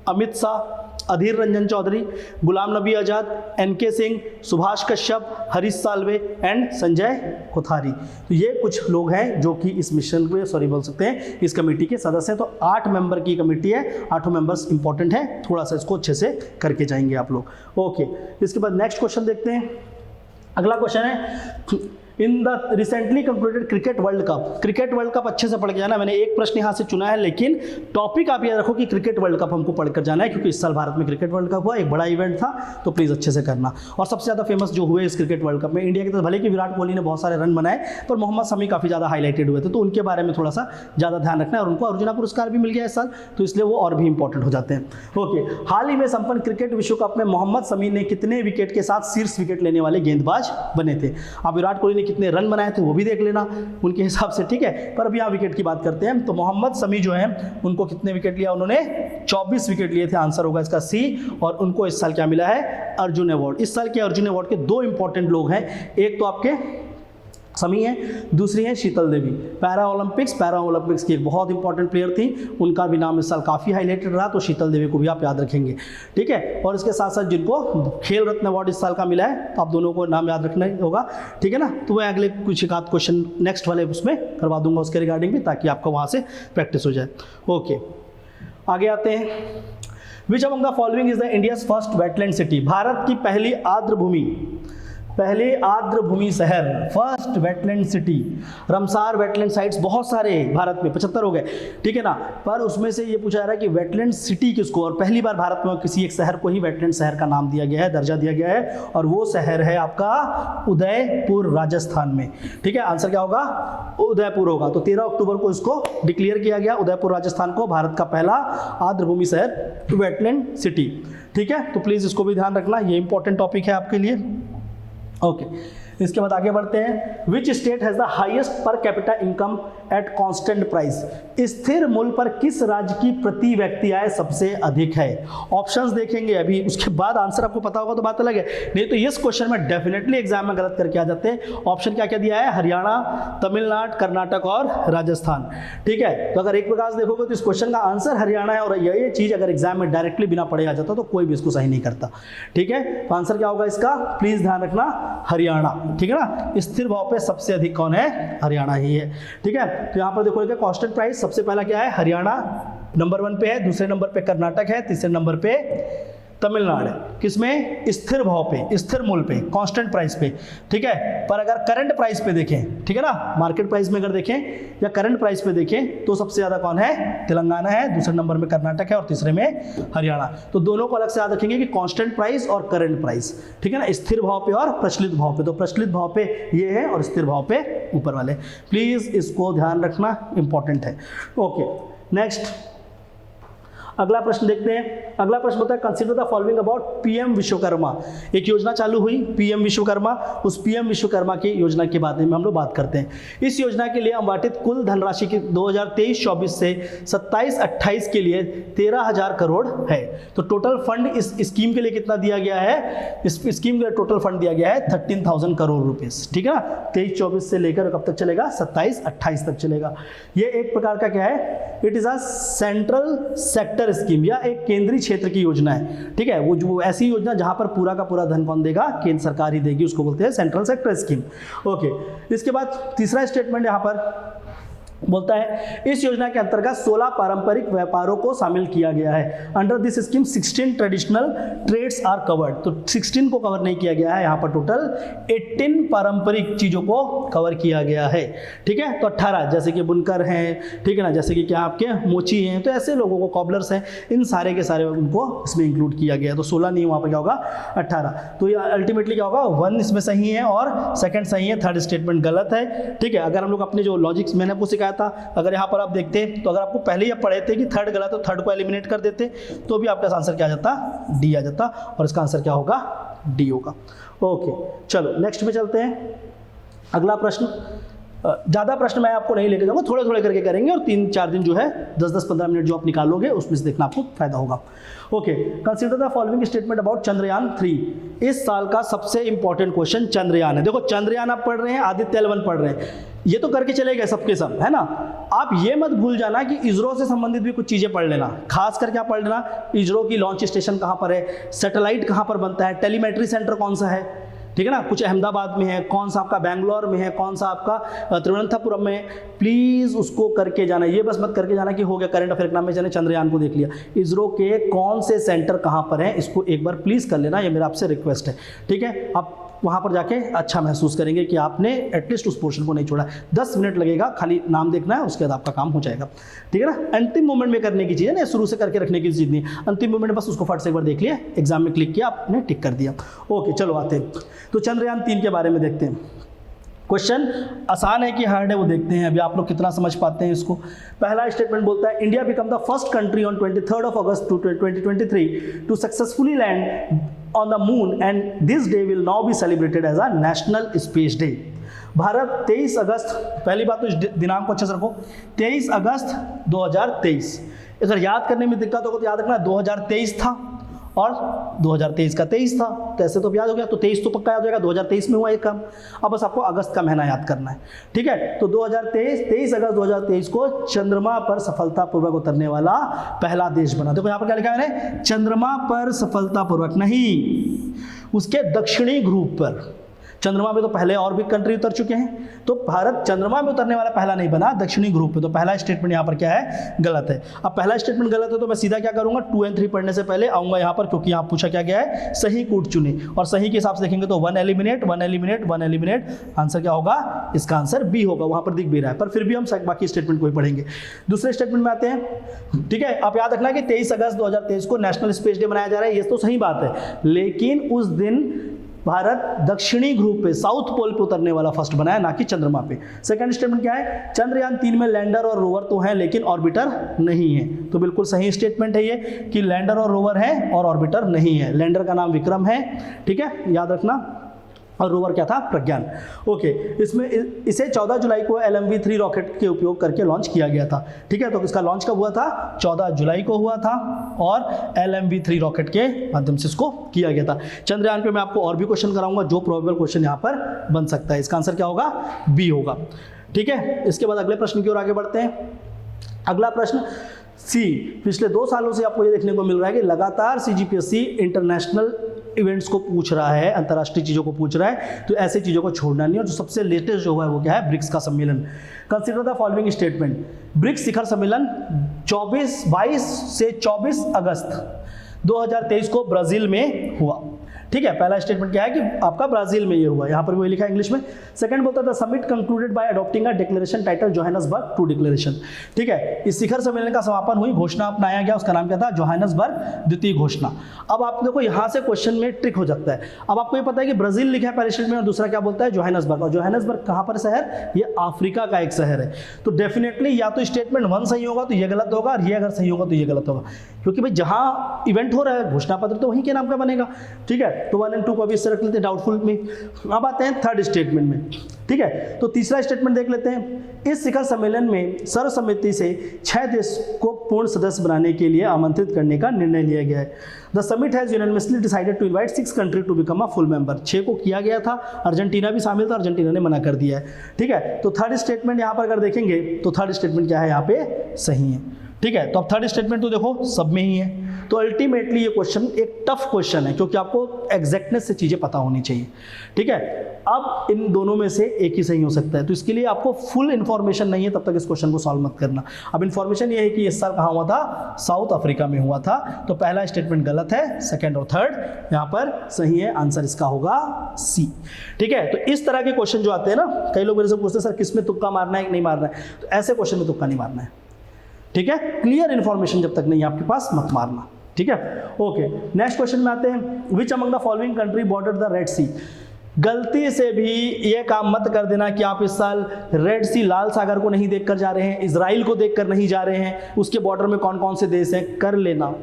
अमित शाह, अधीर रंजन चौधरी, गुलाम नबी आजाद, एनके सिंह, सुभाष कश्यप, हरीश साल्वे एंड संजय कोठारी। तो ये कुछ लोग हैं जो कि इस मिशन में बोल सकते हैं इस कमेटी के सदस्य हैं। तो 8 मेंबर की कमेटी है, 8 मेंबर्स इंपॉर्टेंट है, थोड़ा सा इसको अच्छे से करके जाएंगे आप लोग। ओके, इसके बाद नेक्स्ट क्वेश्चन देखते हैं। अगला क्वेश्चन है, in the recently concluded cricket world cup, cricket world cup अच्छे से पढ़ के जाना। मैंने एक प्रश्न यहाँ से चुना है, लेकिन टॉपिक आप याद रखो कि क्रिकेट वर्ल्ड कप हमको पढ़कर जाना है, क्योंकि इस साल भारत में क्रिकेट वर्ल्ड कप हुआ, एक बड़ा इवेंट था, तो प्लीज़ अच्छे से करना। और सबसे ज़्यादा फेमस जो हुए इस क्रिकेट वर्ल्ड कप में इंडिया की तरफ, भले कि विराट कोहली ने बहुत सारे रन बनाए, पर मोहम्मद शमी काफ़ी ज़्यादा हाईलाइटेड हुए थे, तो उनके बारे में थोड़ा सा ज़्यादा ध्यान रखना है। और उनको अर्जुना पुरस्कार भी मिल गया इस साल, तो इसलिए वो और भी इंपॉर्टेंट हो जाते हैं। ओके, हाल ही में संपन्न क्रिकेट विश्व कप में मोहम्मद शमी ने कितने विकेट के साथ शीर्ष विकेट लेने वाले गेंदबाज बने थे? अब विराट कोहली ने कितने रन बनाए थे वो भी देख लेना उनके हिसाब से, ठीक है। पर अभी यहाँ विकेट की बात करते हैं। तो मोहम्मद शमी जो है उनको कितने विकेट लिया उन्होंने? 24 विकेट लिए थे, आंसर होगा इसका सी। और उनको इस साल क्या मिला है? अर्जुन अवार्ड। इस साल के अर्जुन अवार्ड के 2 इंपॉर्टेंट लोग हैं, एक तो आपके शमी है, दूसरी है शीतल देवी। पैरा ओलंपिक्स की एक बहुत इंपॉर्टेंट प्लेयर थी, उनका भी नाम इस साल काफ़ी हाईलाइटेड रहा, तो शीतल देवी को भी आप याद रखेंगे, ठीक है। और इसके साथ साथ जिनको खेल रत्न अवार्ड इस साल का मिला है, तो आप दोनों को नाम याद रखना होगा, ठीक है ना। तो मैं अगले कुछ एक आध क्वेश्चन नेक्स्ट वाले उसमें करवा दूंगा उसके रिगार्डिंग भी, ताकि आपका वहाँ से प्रैक्टिस हो जाए। ओके, आगे आते हैं। Which among the following is the India's first wetland city? Bharat की पहली आर्द्रभूमि शहर, first wetland city. Ramsar wetland sites बहुत सारे भारत में, 75 हो गए, ठीक है ना। पर उसमें से ये पूछा जा रहा है कि वेटलैंड सिटी किसको, और पहली बार भारत में किसी एक शहर को ही वेटलैंड शहर का नाम दिया गया है, दर्जा दिया गया है, और वो शहर है आपका उदयपुर राजस्थान में, ठीक है। आंसर क्या होगा? उदयपुर होगा। तो 13 अक्टूबर को इसको डिक्लेयर किया गया, उदयपुर राजस्थान को भारत का पहला आर्द्रभूमि शहर, वेटलैंड सिटी, ठीक है। तो प्लीज़ इसको भी ध्यान रखना, ये इंपॉर्टेंट टॉपिक है आपके लिए। ओके, इसके बाद आगे बढ़ते हैं। Which state has the highest per capita income at constant price? स्थिर मूल्य पर किस राज्य की प्रति व्यक्ति आय सबसे अधिक है? ऑप्शंस देखेंगे अभी, उसके बाद आंसर आपको पता होगा तो बात अलग है, नहीं तो इस क्वेश्चन में डेफिनेटली एग्जाम में गलत करके आ जाते हैं। ऑप्शन क्या क्या दिया है? हरियाणा, तमिलनाडु, कर्नाटक और राजस्थान, ठीक है। तो अगर एक प्रकार से देखोगे तो इस क्वेश्चन का आंसर हरियाणा है, और ये चीज अगर एग्जाम में डायरेक्टली बिना पढ़े आ जाता तो कोई भी इसको सही नहीं करता, ठीक है। तो आंसर क्या होगा इसका? प्लीज ध्यान रखना, हरियाणा, ठीक है ना। स्थिर भाव पे सबसे अधिक कौन है? हरियाणा ही है, ठीक है। तो यहाँ पर देखो कांस्टेंट प्राइस सबसे पहला क्या है? हरियाणा नंबर 1 पे है, दूसरे नंबर पे कर्नाटक है, तीसरे नंबर पे तमिलनाडु है। किसमें? स्थिर भाव पे, स्थिर मूल्य पे, कांस्टेंट प्राइस पे, ठीक है। पर अगर करंट प्राइस पे देखें, ठीक है ना, मार्केट प्राइस में अगर देखें या करंट प्राइस पे देखें तो सबसे ज्यादा कौन है? तेलंगाना है, दूसरे नंबर में कर्नाटक है और तीसरे में हरियाणा। तो दोनों को अलग से याद रखेंगे कि कांस्टेंट प्राइस और करंट प्राइस, ठीक है ना, स्थिर भाव पे और प्रचलित भाव पे। तो प्रचलित भाव पे ये है और स्थिर भाव पे ऊपर वाले, प्लीज इसको ध्यान रखना, इंपॉर्टेंट है। ओके, नेक्स्ट अगला प्रश्न देखते हैं। अगला प्रश्न होता है consider the following about PM Vishwakarma. एक योजना चालू हुई पीएम विश्वकर्मा, उस पीएम विश्वकर्मा की योजना के बारे में हम लोग बात करते हैं। इस योजना के लिए आवंटित कुल धनराशि की 2023-24 से 27-28 के लिए 13,000 करोड़ है। तो टोटल फंड इस स्कीम के लिए कितना दिया गया है? इस स्कीम के लिए टोटल फंड दिया गया है 13,000 करोड़ रुपीस, ठीक है ना। 23-24 से लेकर कब तक चलेगा? 27-28 तक चलेगा। ये एक प्रकार का क्या है? It is a central sector scheme, या एक केंद्रीय क्षेत्र की योजना है, ठीक है। वो जो ऐसी योजना जहां पर पूरा का पूरा धन कौन देगा? केंद्र सरकार ही देगी, उसको बोलते हैं सेंट्रल सेक्टर स्कीम। ओके, इसके बाद तीसरा स्टेटमेंट यहां पर बोलता है इस योजना के अंतर्गत 16 पारंपरिक व्यापारों को शामिल किया गया है। Under this scheme 16 traditional trades are covered. तो 16 को कवर नहीं किया गया है, यहाँ पर टोटल 18 पारंपरिक चीजों को कवर किया गया है, ठीक है। तो 18 जैसे कि बुनकर हैं, ठीक है ना, जैसे कि क्या आपके मोची हैं, तो ऐसे लोगों को, कॉबलर्स हैं, इन सारे के सारे उनको इसमें इंक्लूड किया गया। तो 16 नहीं, वहाँ पर क्या होगा? 18। तो ये अल्टीमेटली क्या होगा? 1 इसमें सही है और सेकंड सही है, थर्ड स्टेटमेंट गलत है, ठीक है। अगर हम लोग अपने जो लॉजिक्स मैंने आपको सिखाया था, अगर यहाँ पर आप देखते तो अगर आपको पहले ही पढ़े थे कि थर्ड गलत तो थर्ड को एलिमिनेट कर देते तो भी आपका आंसर क्या आ जाता? डी आ जाता, और इसका आंसर क्या होगा? डी होगा। ओके, चलो नेक्स्ट पे चलते हैं। अगला प्रश्न, ज़्यादा प्रश्न मैं आपको नहीं लेके जाऊंगा, थोड़े थोड़े करके करेंगे, और 3-4 दिन जो है 10-15 मिनट जो आप निकालोगे उसमें से देखना आपको फायदा होगा। Okay, consider the following statement about Chandrayaan 3। इस साल का सबसे इंपॉर्टेंट क्वेश्चन चंद्रयान है। देखो, चंद्रयान आप पढ़ रहे हैं, आदित्य L1 पढ़ रहे हैं, ये तो करके चले गए सबके सब, है ना। आप ये मत भूल जाना कि इसरो से संबंधित भी कुछ चीजें पढ़ लेना, खास कर क्या पढ़ लेना? इसरो की लॉन्च स्टेशन कहाँ पर है, सैटेलाइट कहाँ पर बनता है, टेलीमेट्री सेंटर कौन सा है, ठीक है ना। कुछ अहमदाबाद में है, कौन सा आपका बेंगलोर में है, कौन सा आपका तिरुवनंतपुरम में है। प्लीज उसको करके जाना, ये बस मत करके जाना कि हो गया करंट अफेयर नाम में जाने चंद्रयान को देख लिया। इसरो के कौन से सेंटर कहाँ पर है, इसको एक बार प्लीज कर लेना, ये मेरा आपसे रिक्वेस्ट है, ठीक है। आप वहाँ पर जाके अच्छा महसूस करेंगे कि आपने एटलीस्ट उस पोर्शन को नहीं छोड़ा। 10 मिनट लगेगा, खाली नाम देखना है, उसके बाद आपका काम हो जाएगा, ठीक है ना। अंतिम मोमेंट में करने की चीज़ है ना, शुरू से करके रखने की चीज़ नहीं। अंतिम मोमेंट बस उसको फट से एक बार देख लिया, एग्जाम में क्लिक किया, आपने टिक कर दिया। ओके, चलो आते हैं तो चंद्रयान 3 के बारे में देखते हैं। क्वेश्चन आसान है कि हार्ड है वो देखते हैं, अभी आप लोग कितना समझ पाते हैं इसको। पहला स्टेटमेंट बोलता है India become the first country on 23 August 2023 to successfully land on the moon and this day will now be celebrated as a national space day। Bharat 23 अगस्त, पहली बात तो इस दिनांक को अच्छे से रखो, 23 अगस्त 2023। अगर याद करने में दिक्कत होगा तो याद रखना 2023 था और 2023 का 23 था, तो ऐसे तो याद हो गया, तो 23 तो पक्का याद हो जाएगा, 2023 में हुआ एक काम। अब बस आपको अगस्त का महीना याद करना है, ठीक है। तो 23 अगस्त 2023 को चंद्रमा पर सफलतापूर्वक उतरने वाला पहला देश बना। देखो यहाँ पर क्या लिखा है मैंने, चंद्रमा पर सफलतापूर्वक, नहीं, उसके दक्षिणी ध्रुव पर। चंद्रमा पे तो पहले और भी कंट्री उतर चुके हैं, तो भारत चंद्रमा में उतरने वाला पहला नहीं बना, दक्षिणी ध्रुव पे। तो पहला स्टेटमेंट यहाँ पर क्या है, गलत है। अब पहला स्टेटमेंट गलत है तो मैं सीधा क्या करूंगा, 2 और 3 पढ़ने से पहले आऊंगा यहाँ पर, क्योंकि यहाँ पूछा क्या गया है, सही कूट चुने, और सही के हिसाब से देखेंगे तो 1 एलिमिनेट, 1 एलिमिनेट, 1 एलिमिनेट, आंसर क्या होगा, इसका आंसर बी होगा, वहां पर दिख भी रहा है, पर फिर भी हम बाकी स्टेटमेंट को ही पढ़ेंगे। दूसरे स्टेटमेंट में आते हैं, ठीक है। आप याद रखना कि 23 अगस्त 2023 को नेशनल स्पेस डे मनाया जा रहा है, ये तो सही बात है, लेकिन उस दिन भारत दक्षिणी ध्रुव पे, साउथ पोल पे उतरने वाला फर्स्ट बना है, ना कि चंद्रमा पे। सेकंड स्टेटमेंट क्या है, चंद्रयान 3 में लैंडर और रोवर तो हैं लेकिन ऑर्बिटर नहीं है, तो बिल्कुल सही स्टेटमेंट है ये कि लैंडर और रोवर है और ऑर्बिटर नहीं है। लैंडर का नाम विक्रम है, ठीक है, याद रखना, और रोवर क्या था, प्रज्ञान। ओके, इसमें इसे 14 जुलाई को LMV-3 रॉकेट के उपयोग करके लॉन्च किया गया था, ठीक है। तो इसका लॉन्च कब हुआ था, 14 जुलाई को हुआ था, और LMV-3 रॉकेट के माध्यम से इसको किया गया था। चंद्रयान पे मैं आपको और भी क्वेश्चन कराऊंगा, जो प्रोबेबल क्वेश्चन यहाँ पर बन सकता है। इसका आंसर क्या होगा, बी होगा, ठीक है। इसके बाद अगले प्रश्न की ओर आगे बढ़ते हैं। अगला प्रश्न सी, पिछले 2 सालों से आपको ये देखने को मिल रहा है कि लगातार CGPSC इंटरनेशनल इवेंट्स को पूछ रहा है, अंतर्राष्ट्रीय चीज़ों को पूछ रहा है, तो ऐसी चीज़ों को छोड़ना नहीं। और जो सबसे लेटेस्ट जो हुआ है वो क्या है, ब्रिक्स का सम्मेलन। Consider the following statement, BRICS शिखर सम्मेलन 22 से 24 अगस्त 2023 को ब्राज़ील में हुआ, ठीक है। पहला स्टेटमेंट क्या है कि आपका ब्राजील में ये हुआ, यहाँ पर वही लिखा है इंग्लिश में। सेकंड बोलता था summit concluded by adopting a declaration title Johannesburg two declaration, ठीक है। इस शिखर सम्मेलन का समापन हुई, घोषणा अपनाया गया, उसका नाम क्या था, जोहान्सबर्ग द्वितीय घोषणा। अब आप देखो यहाँ से क्वेश्चन में ट्रिक हो सकता है। अब आपको ये पता है कि ब्राजील लिखा है पहले स्टेटमेंट में, और दूसरा क्या बोलता है, जोहान्सबर्ग। और जोहान्सबर्ग कहाँ पर शहर, ये अफ्रीका का एक शहर है। तो डेफिनेटली या तो स्टेटमेंट 1 सही होगा तो ये गलत होगा, और ये अगर सही होगा तो ये गलत होगा, क्योंकि भाई जहाँ इवेंट हो रहा है घोषणा पत्र तो वहीं के नाम का बनेगा, ठीक है। तो 1 और 2 को अभी रख लेते हैं डाउटफुल में। अब आते हैं थर्ड स्टेटमेंट में, ठीक है। तो तीसरा स्टेटमेंट देख लेते हैं, इस शिखर सम्मेलन में सर्वसम्मति से 6 देश को पूर्ण सदस्य बनाने के लिए आमंत्रित करने का निर्णय लिया गया है। The summit has unanimously decided to invite 6 country to become a full member. 6 को किया गया था, अर्जेंटीना भी शामिल था, अर्जेंटीना ने मना कर दिया है, ठीक है। तो थर्ड स्टेटमेंट यहाँ पर अगर देखेंगे तो थर्ड स्टेटमेंट क्या है, यहाँ पे सही है, ठीक है। तो अब थर्ड स्टेटमेंट तो देखो सब में ही है। तो अल्टीमेटली ये क्वेश्चन एक टफ क्वेश्चन है, क्योंकि आपको एग्जैक्टनेस से चीज़ें पता होनी चाहिए, ठीक है। अब इन दोनों में से एक ही सही हो सकता है, तो इसके लिए आपको फुल इन्फॉर्मेशन नहीं है तब तक इस क्वेश्चन को सॉल्व मत करना। अब इन्फॉर्मेशन ये है कि इस साल कहाँ हुआ था, साउथ अफ्रीका में हुआ था। तो पहला स्टेटमेंट गलत है, सेकेंड और थर्ड यहाँ पर सही है, आंसर इसका होगा सी, ठीक है। तो इस तरह के क्वेश्चन जो आते हैं ना, कई लोग मेरे से पूछते हैं सर किस में तुक्का मारना है कि नहीं मारना है, तो ऐसे क्वेश्चन में तुक्का नहीं मारना है, ठीक है। क्लियर इन्फॉर्मेशन जब तक नहीं है आपके पास मत मारना, ठीक है। ओके, नेक्स्ट क्वेश्चन में आते हैं, which among the following country border the Red Sea. गलती से भी ये काम मत कर देना कि आप इस साल रेड सी, लाल सागर को नहीं देखकर जा रहे हैं, इजराइल को देखकर नहीं जा रहे हैं, उसके बॉर्डर में कौन कौन से देश हैं, कर लेना।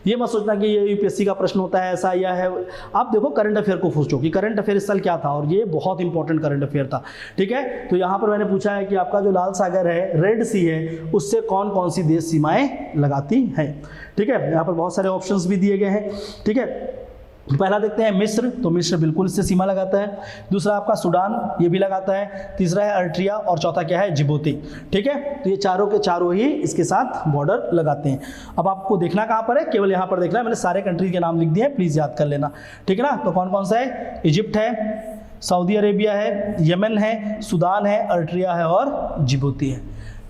ये मत सोचना कि ये यूपीएससी का प्रश्न होता है ऐसा या है। आप देखो करंट अफेयर को सोचो कि करंट अफेयर इस साल क्या था, और ये बहुत इंपॉर्टेंट करंट अफेयर था, ठीक है। तो यहाँ पर मैंने पूछा है कि आपका जो लाल सागर है, रेड सी है, उससे कौन कौन सी देश सीमाएं लगाती हैं, ठीक है। यहाँ पर बहुत सारे ऑप्शंस भी दिए गए हैं, ठीक है। पहला देखते हैं मिस्र, तो मिस्र बिल्कुल इससे सीमा लगाता है। दूसरा आपका सूडान, ये भी लगाता है। तीसरा है अर्ट्रिया, और चौथा क्या है, जिबूती, ठीक है। तो ये चारों के चारों ही इसके साथ बॉर्डर लगाते हैं। अब आपको देखना कहाँ पर है, केवल यहाँ पर देखना है, मैंने सारे कंट्री के नाम लिख दिए हैं, प्लीज़ याद कर लेना, ठीक है ना। तो कौन कौन सा है, इजिप्ट है, सऊदी अरेबिया है, यमन है, सूडान है, अर्ट्रिया है और जिबूती है,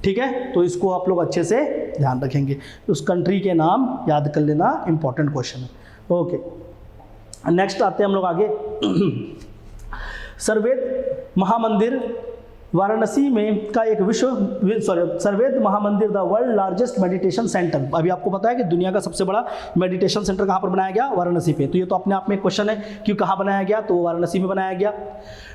ठीक है। तो इसको आप लोग अच्छे से ध्यान रखेंगे, उस कंट्री के नाम याद कर लेना, इंपॉर्टेंट क्वेश्चन है। ओके, नेक्स्ट आते हैं हम लोग आगे। सर्ववेद महामंदिर वाराणसी में का एक Sarvaved Mahamandir the world largest meditation centre. अभी आपको पता है कि दुनिया का सबसे बड़ा मेडिटेशन सेंटर कहाँ पर बनाया गया, वाराणसी पे। तो ये तो अपने आप में एक क्वेश्चन है कि कहाँ बनाया गया, तो वाराणसी में बनाया गया,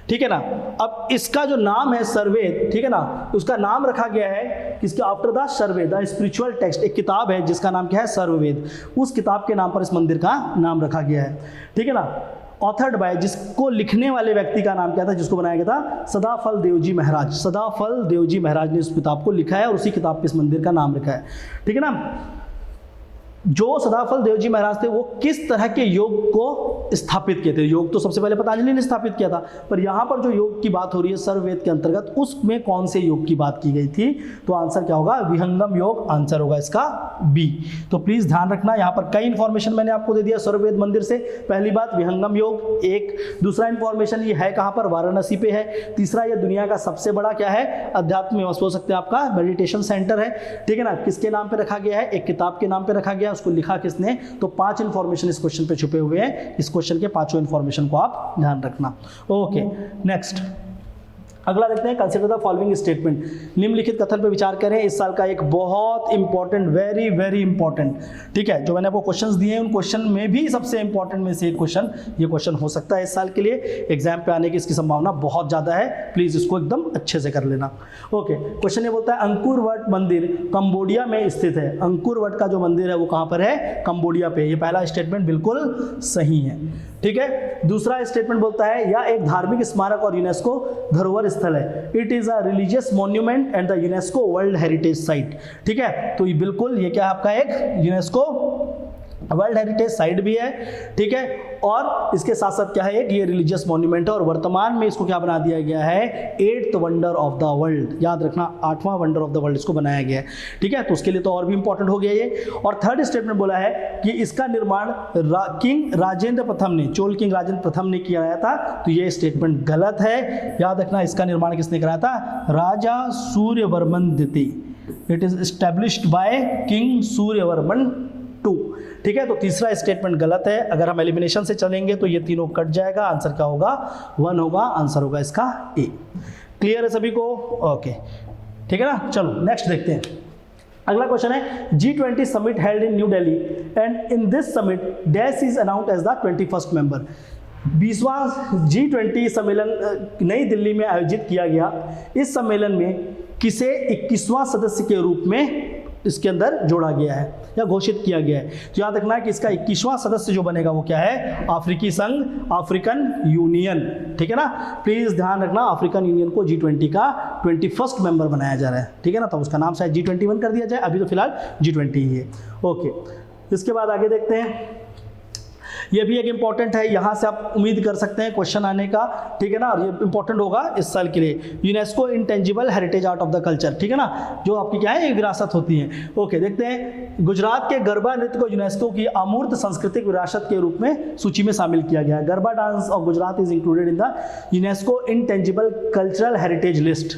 ठीक है ना। अब इसका जो नाम है सर्ववेद, ठीक है ना, उसका नाम रखा गया है किसके, after the Sarvaved, the spiritual text, एक किताब है जिसका नाम क्या है, सर्ववेद। उस किताब के नाम पर इस मंदिर का नाम रखा गया है, ठीक है ना। ऑथर्ड बाय, जिसको लिखने वाले व्यक्ति का नाम क्या था, जिसको बनाया गया था, सदाफल देवजी महाराज। सदाफल देवजी महाराज ने इस किताब को लिखा है और उसी किताब पे इस मंदिर का नाम लिखा है। ठीक है ना। जो सदाफल देवजी महाराज थे वो किस तरह के योग को स्थापित किए थे? योग तो सबसे पहले पतंजलि ने स्थापित किया था, पर यहाँ पर जो योग की बात हो रही है सर्ववेद के अंतर्गत, उसमें कौन से योग की बात की गई थी? तो आंसर क्या होगा? विहंगम योग आंसर होगा इसका बी। तो प्लीज ध्यान रखना, यहाँ पर कई इंफॉर्मेशन मैंने आपको दे दिया सर्ववेद मंदिर से। पहली बात विहंगम योग एक, दूसरा इंफॉर्मेशन ये है कहाँ पर? वाराणसी पे है। तीसरा ये दुनिया का सबसे बड़ा क्या है? अध्यात्म हो सकते हैं आपका मेडिटेशन सेंटर है। ठीक है ना। किसके नाम पे रखा गया है? एक किताब के नाम पे रखा गया, उसको लिखा किसने? तो 5 इंफॉर्मेशन इस क्वेश्चन पे छुपे हुए हैं। इस क्वेश्चन के 5 इंफॉर्मेशन को आप ध्यान रखना। ओके, नेक्स्ट अगला देखते हैं, कंसीडर द फॉलोइंग स्टेटमेंट। निम्नलिखित कथन पे विचार करें। इस साल का एक बहुत इंपॉर्टेंट, वेरी वेरी इंपॉर्टेंट, ठीक है, जो मैंने आपको क्वेश्चंस दिए हैं उन क्वेश्चन में भी सबसे इंपॉर्टेंट में से एक क्वेश्चन, ये क्वेश्चन हो सकता है इस साल के लिए एग्जाम पे आने की इसकी संभावना बहुत ज्यादा है। प्लीज इसको एकदम अच्छे से कर लेना। ओके, क्वेश्चन ये बोलता है अंकुर वट मंदिर कंबोडिया में स्थित है। अंकुर वट का जो मंदिर है वो कहां पर है? कंबोडिया पे। ये पहला स्टेटमेंट बिल्कुल सही है। ठीक है। दूसरा स्टेटमेंट बोलता है यह एक धार्मिक स्मारक और यूनेस्को धरोहर स्थल है। It is a religious monument and the UNESCO world heritage site. ठीक है, तो ये बिल्कुल ये क्या है आपका एक यूनेस्को वर्ल्ड हेरिटेज साइट भी है। ठीक है, और इसके साथ साथ क्या है? एक ये रिलीजियस मॉन्यूमेंट है और वर्तमान में इसको क्या बना दिया गया है? 8th wonder of the world. याद रखना, 8वां वंडर ऑफ द वर्ल्ड इसको बनाया गया है। ठीक है, तो उसके लिए तो और भी इंपॉर्टेंट हो गया ये। और थर्ड स्टेटमेंट बोला है कि इसका निर्माण किंग राजेंद्र प्रथम ने, चोल किंग राजेंद्र प्रथम ने किया था। तो ये स्टेटमेंट गलत है। याद रखना, इसका निर्माण किसने कराया था? राजा सूर्यवर्मन द्वितीय। It is established by king Suryavarman 2। ठीक है, तो तीसरा स्टेटमेंट गलत है। अगर हम एलिमिनेशन से चलेंगे तो ये तीनों कट जाएगा। आंसर क्या होगा? 1 होगा। आंसर होगा इसका ए। क्लियर है सभी को? ओके, ठीक है ना। चलो नेक्स्ट देखते हैं। अगला क्वेश्चन है G20 summit held in New Delhi and in this summit dash is announced as the 21st member. 20वां G20 सम्मेलन नई दिल्ली में आयोजित किया गया। इस सम्मेलन में किसे 21वां सदस्य के रूप में इसके अंदर जोड़ा गया है या घोषित किया गया है? तो याद रखना है कि इसका 21वां सदस्य जो बनेगा वो क्या है? अफ्रीकी संघ, अफ्रीकन यूनियन। ठीक है ना। प्लीज ध्यान रखना, अफ्रीकन यूनियन को G20 का 21st मेंबर बनाया जा रहा है। ठीक है ना, तो उसका नाम शायद G21 कर दिया जाए, अभी तो फिलहाल G20 ही है। ओके, इसके बाद आगे देखते हैं। ये भी एक इंपॉर्टेंट है, यहाँ से आप उम्मीद कर सकते हैं क्वेश्चन आने का। ठीक है ना, और ये इंपॉर्टेंट होगा इस साल के लिए। UNESCO intangible heritage art of the culture. ठीक है ना, जो आपकी क्या है, ये विरासत होती है। ओके, देखते हैं। गुजरात के गरबा नृत्य को यूनेस्को की अमूर्त सांस्कृतिक विरासत के रूप में सूची में शामिल किया गया है। Garba dance of Gujarat is included in the UNESCO intangible cultural heritage list.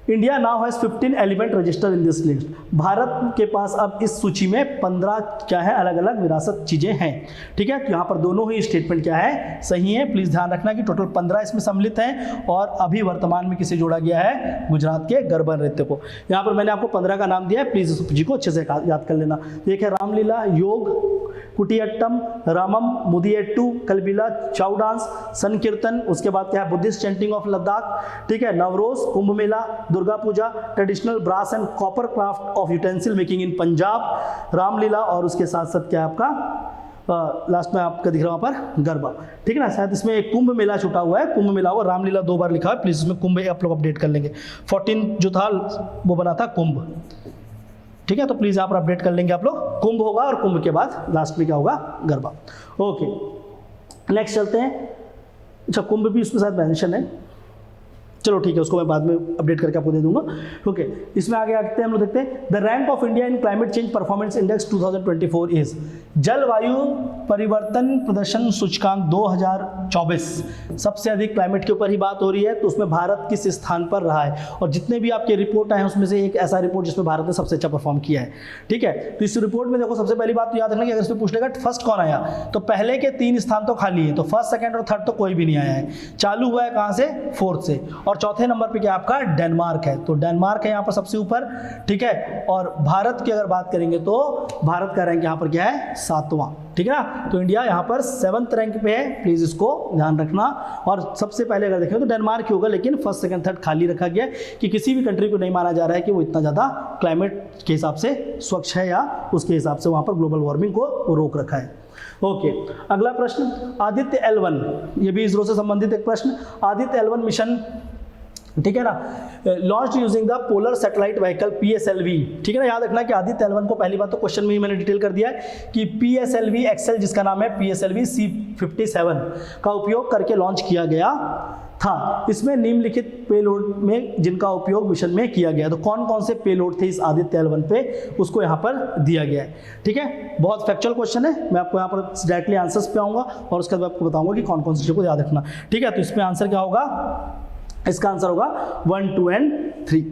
India now has 15 element register in this list. Bharat के पास अब इस सूची में 15 क्या है, अलग अलग विरासत चीजें हैं। ठीक है, तो यहाँ पर दोनों ही स्टेटमेंट क्या है, सही है। प्लीज ध्यान रखना कि टोटल 15 इसमें सम्मिलित हैं और अभी वर्तमान में किसे जोड़ा गया है? गुजरात के गरबा नृत्य को। यहाँ पर मैंने आपको 15 का नाम दिया है, प्लीज इस जी को अच्छे से याद कर लेना। एक है रामलीला, योग, कुटियट्टम, रामम, मुदियट्टू, कलबिला, चाउ डांस, संकीर्तन, उसके बाद क्या है? Buddhist chanting of Ladakh. ठीक है, Navroz, Kumbh Mela, Durga Puja, traditional brass and copper craft of utensil making in Punjab, Ramlila, और उसके साथ साथ क्या है आपका लास्ट में आपका दिख रहा है वहाँ पर गरबा। ठीक है ना, शायद इसमें एक कुंभ मेला छुटा हुआ है, कुंभ मेला हुआ, रामलीला 2 बार लिखा है, प्लीज इसमें कुंभ आप लोग अपडेट कर लेंगे। 14 जो था वो बना था कुंभ। ठीक है, तो प्लीज यहाँ पर अपडेट कर लेंगे आप लोग। कुंभ होगा और कुंभ के बाद लास्ट में क्या होगा? गरबा। ओके, नेक्स्ट चलते हैं। अच्छा, कुंभ भी उसके साथ मेंशन है, चलो ठीक है, उसको मैं बाद में अपडेट करके आपको दे दूंगा। ओके, इसमें आगे आते हैं, हम लोग देखते हैं। The rank of India in climate change performance index 2024 is. जलवायु परिवर्तन प्रदर्शन सूचकांक 2024। सबसे अधिक क्लाइमेट के ऊपर ही बात हो रही है, तो उसमें भारत किस स्थान पर रहा है? और जितने भी आपके रिपोर्ट आए हैं उसमें से एक ऐसा रिपोर्ट जिसमें भारत ने सबसे अच्छा परफॉर्म किया है। ठीक है, तो इस रिपोर्ट में देखो, सबसे पहली बात तो याद रखना कि अगर इसमें पूछ लेगा फर्स्ट कौन आया, तो पहले के 3 स्थान तो खाली है, तो फर्स्ट, सेकंड और थर्ड तो कोई भी नहीं आया है। चालू हुआ है कहाँ से? 4th से। और चौथे नंबर पे क्या आपका डेनमार्क है, तो डेनमार्क है यहाँ पर सबसे ऊपर, ठीक है। और भारत की अगर बात करेंगे तो भारत का रैंक यहाँ पर क्या है 7वां, ठीक है ना। तो इंडिया यहाँ पर 7th रैंक पे है, प्लीज इसको ध्यान रखना। और सबसे पहले अगर देखें तो डेनमार्क ही होगा, लेकिन फर्स्ट सेकंड थर्ड खाली रखा गया कि किसी भी कंट्री को नहीं माना जा रहा है कि वो इतना ज़्यादा क्लाइमेट के हिसाब से स्वच्छ है या उसके हिसाब से वहाँ पर ग्लोबल वार्मिंग को रोक रखा है। ओके, अगला प्रश्न, आदित्य L1, ये भी इसरो से संबंधित एक प्रश्न। आदित्य L1 मिशन, ठीक है ना, launch using the polar satellite vehicle PSLV, ठीक है ना। याद रखना कि आदित्य L1 को पहली बात तो क्वेश्चन में ही मैंने डिटेल कर दिया है कि PSLV एक्सेल, जिसका नाम है PSLV C57 का उपयोग करके लॉन्च किया गया था। इसमें निम्नलिखित पेलोड में जिनका उपयोग मिशन में किया गया, तो कौन कौन से पेलोड थे इस आदित्य L1 पे, उसको यहाँ पर दिया गया है, ठीक है। बहुत फैक्चुअल क्वेश्चन है, मैं आपको यहाँ पर डायरेक्टली आंसर्स पे आऊँगा और उसके बाद आपको बताऊंगा कि कौन कौन सी चीज़ों को याद रखना, ठीक है। तो इसमें आंसर क्या होगा, इसका आंसर होगा 1, 2 एंड 3,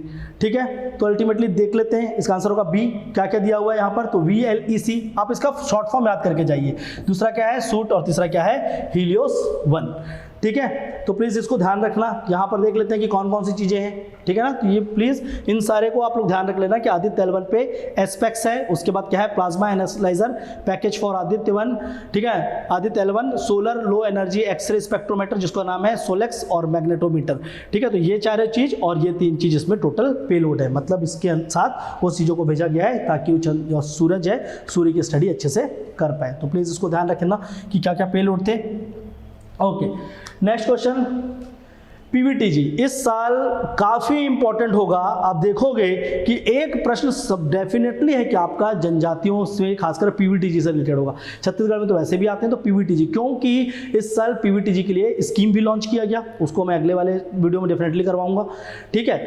ठीक है। तो अल्टीमेटली देख लेते हैं, इसका आंसर होगा बी। क्या क्या दिया हुआ है यहाँ पर, तो VLEC, आप इसका शॉर्ट फॉर्म याद करके जाइए। दूसरा क्या है सूट, और तीसरा क्या है हीलियोस 1, ठीक है। तो प्लीज़ इसको ध्यान रखना, यहाँ पर देख लेते हैं कि कौन कौन सी चीज़ें हैं, ठीक है ना। तो ये प्लीज़ इन सारे को आप लोग ध्यान रख लेना कि आदित्य L1 पे एस्पेक्स है, उसके बाद क्या है plasma analyser package for Aditya 1, ठीक है। Aditya L1 solar low energy x ray spectrometer, जिसका नाम है सोलेक्स, और मैग्नेटोमीटर, ठीक है। तो ये चार चीज़ और ये 3 चीज़ इसमें टोटल पेलोड है, मतलब इसके साथ वो चीज़ों को भेजा गया है ताकि जो सूरज है, सूर्य की स्टडी अच्छे से कर पाए। तो प्लीज़ इसको ध्यान रखना कि क्या क्या पेलोड थे। ओके, नेक्स्ट क्वेश्चन, PVTG इस साल काफ़ी इंपॉर्टेंट होगा। आप देखोगे कि एक प्रश्न सब डेफिनेटली है कि आपका जनजातियों से खासकर PVTG से रिलेटेड होगा। छत्तीसगढ़ में तो वैसे भी आते हैं, तो PVTG, क्योंकि इस साल PVTG के लिए स्कीम भी लॉन्च किया गया, उसको मैं अगले वाले वीडियो में डेफिनेटली करवाऊंगा, ठीक है।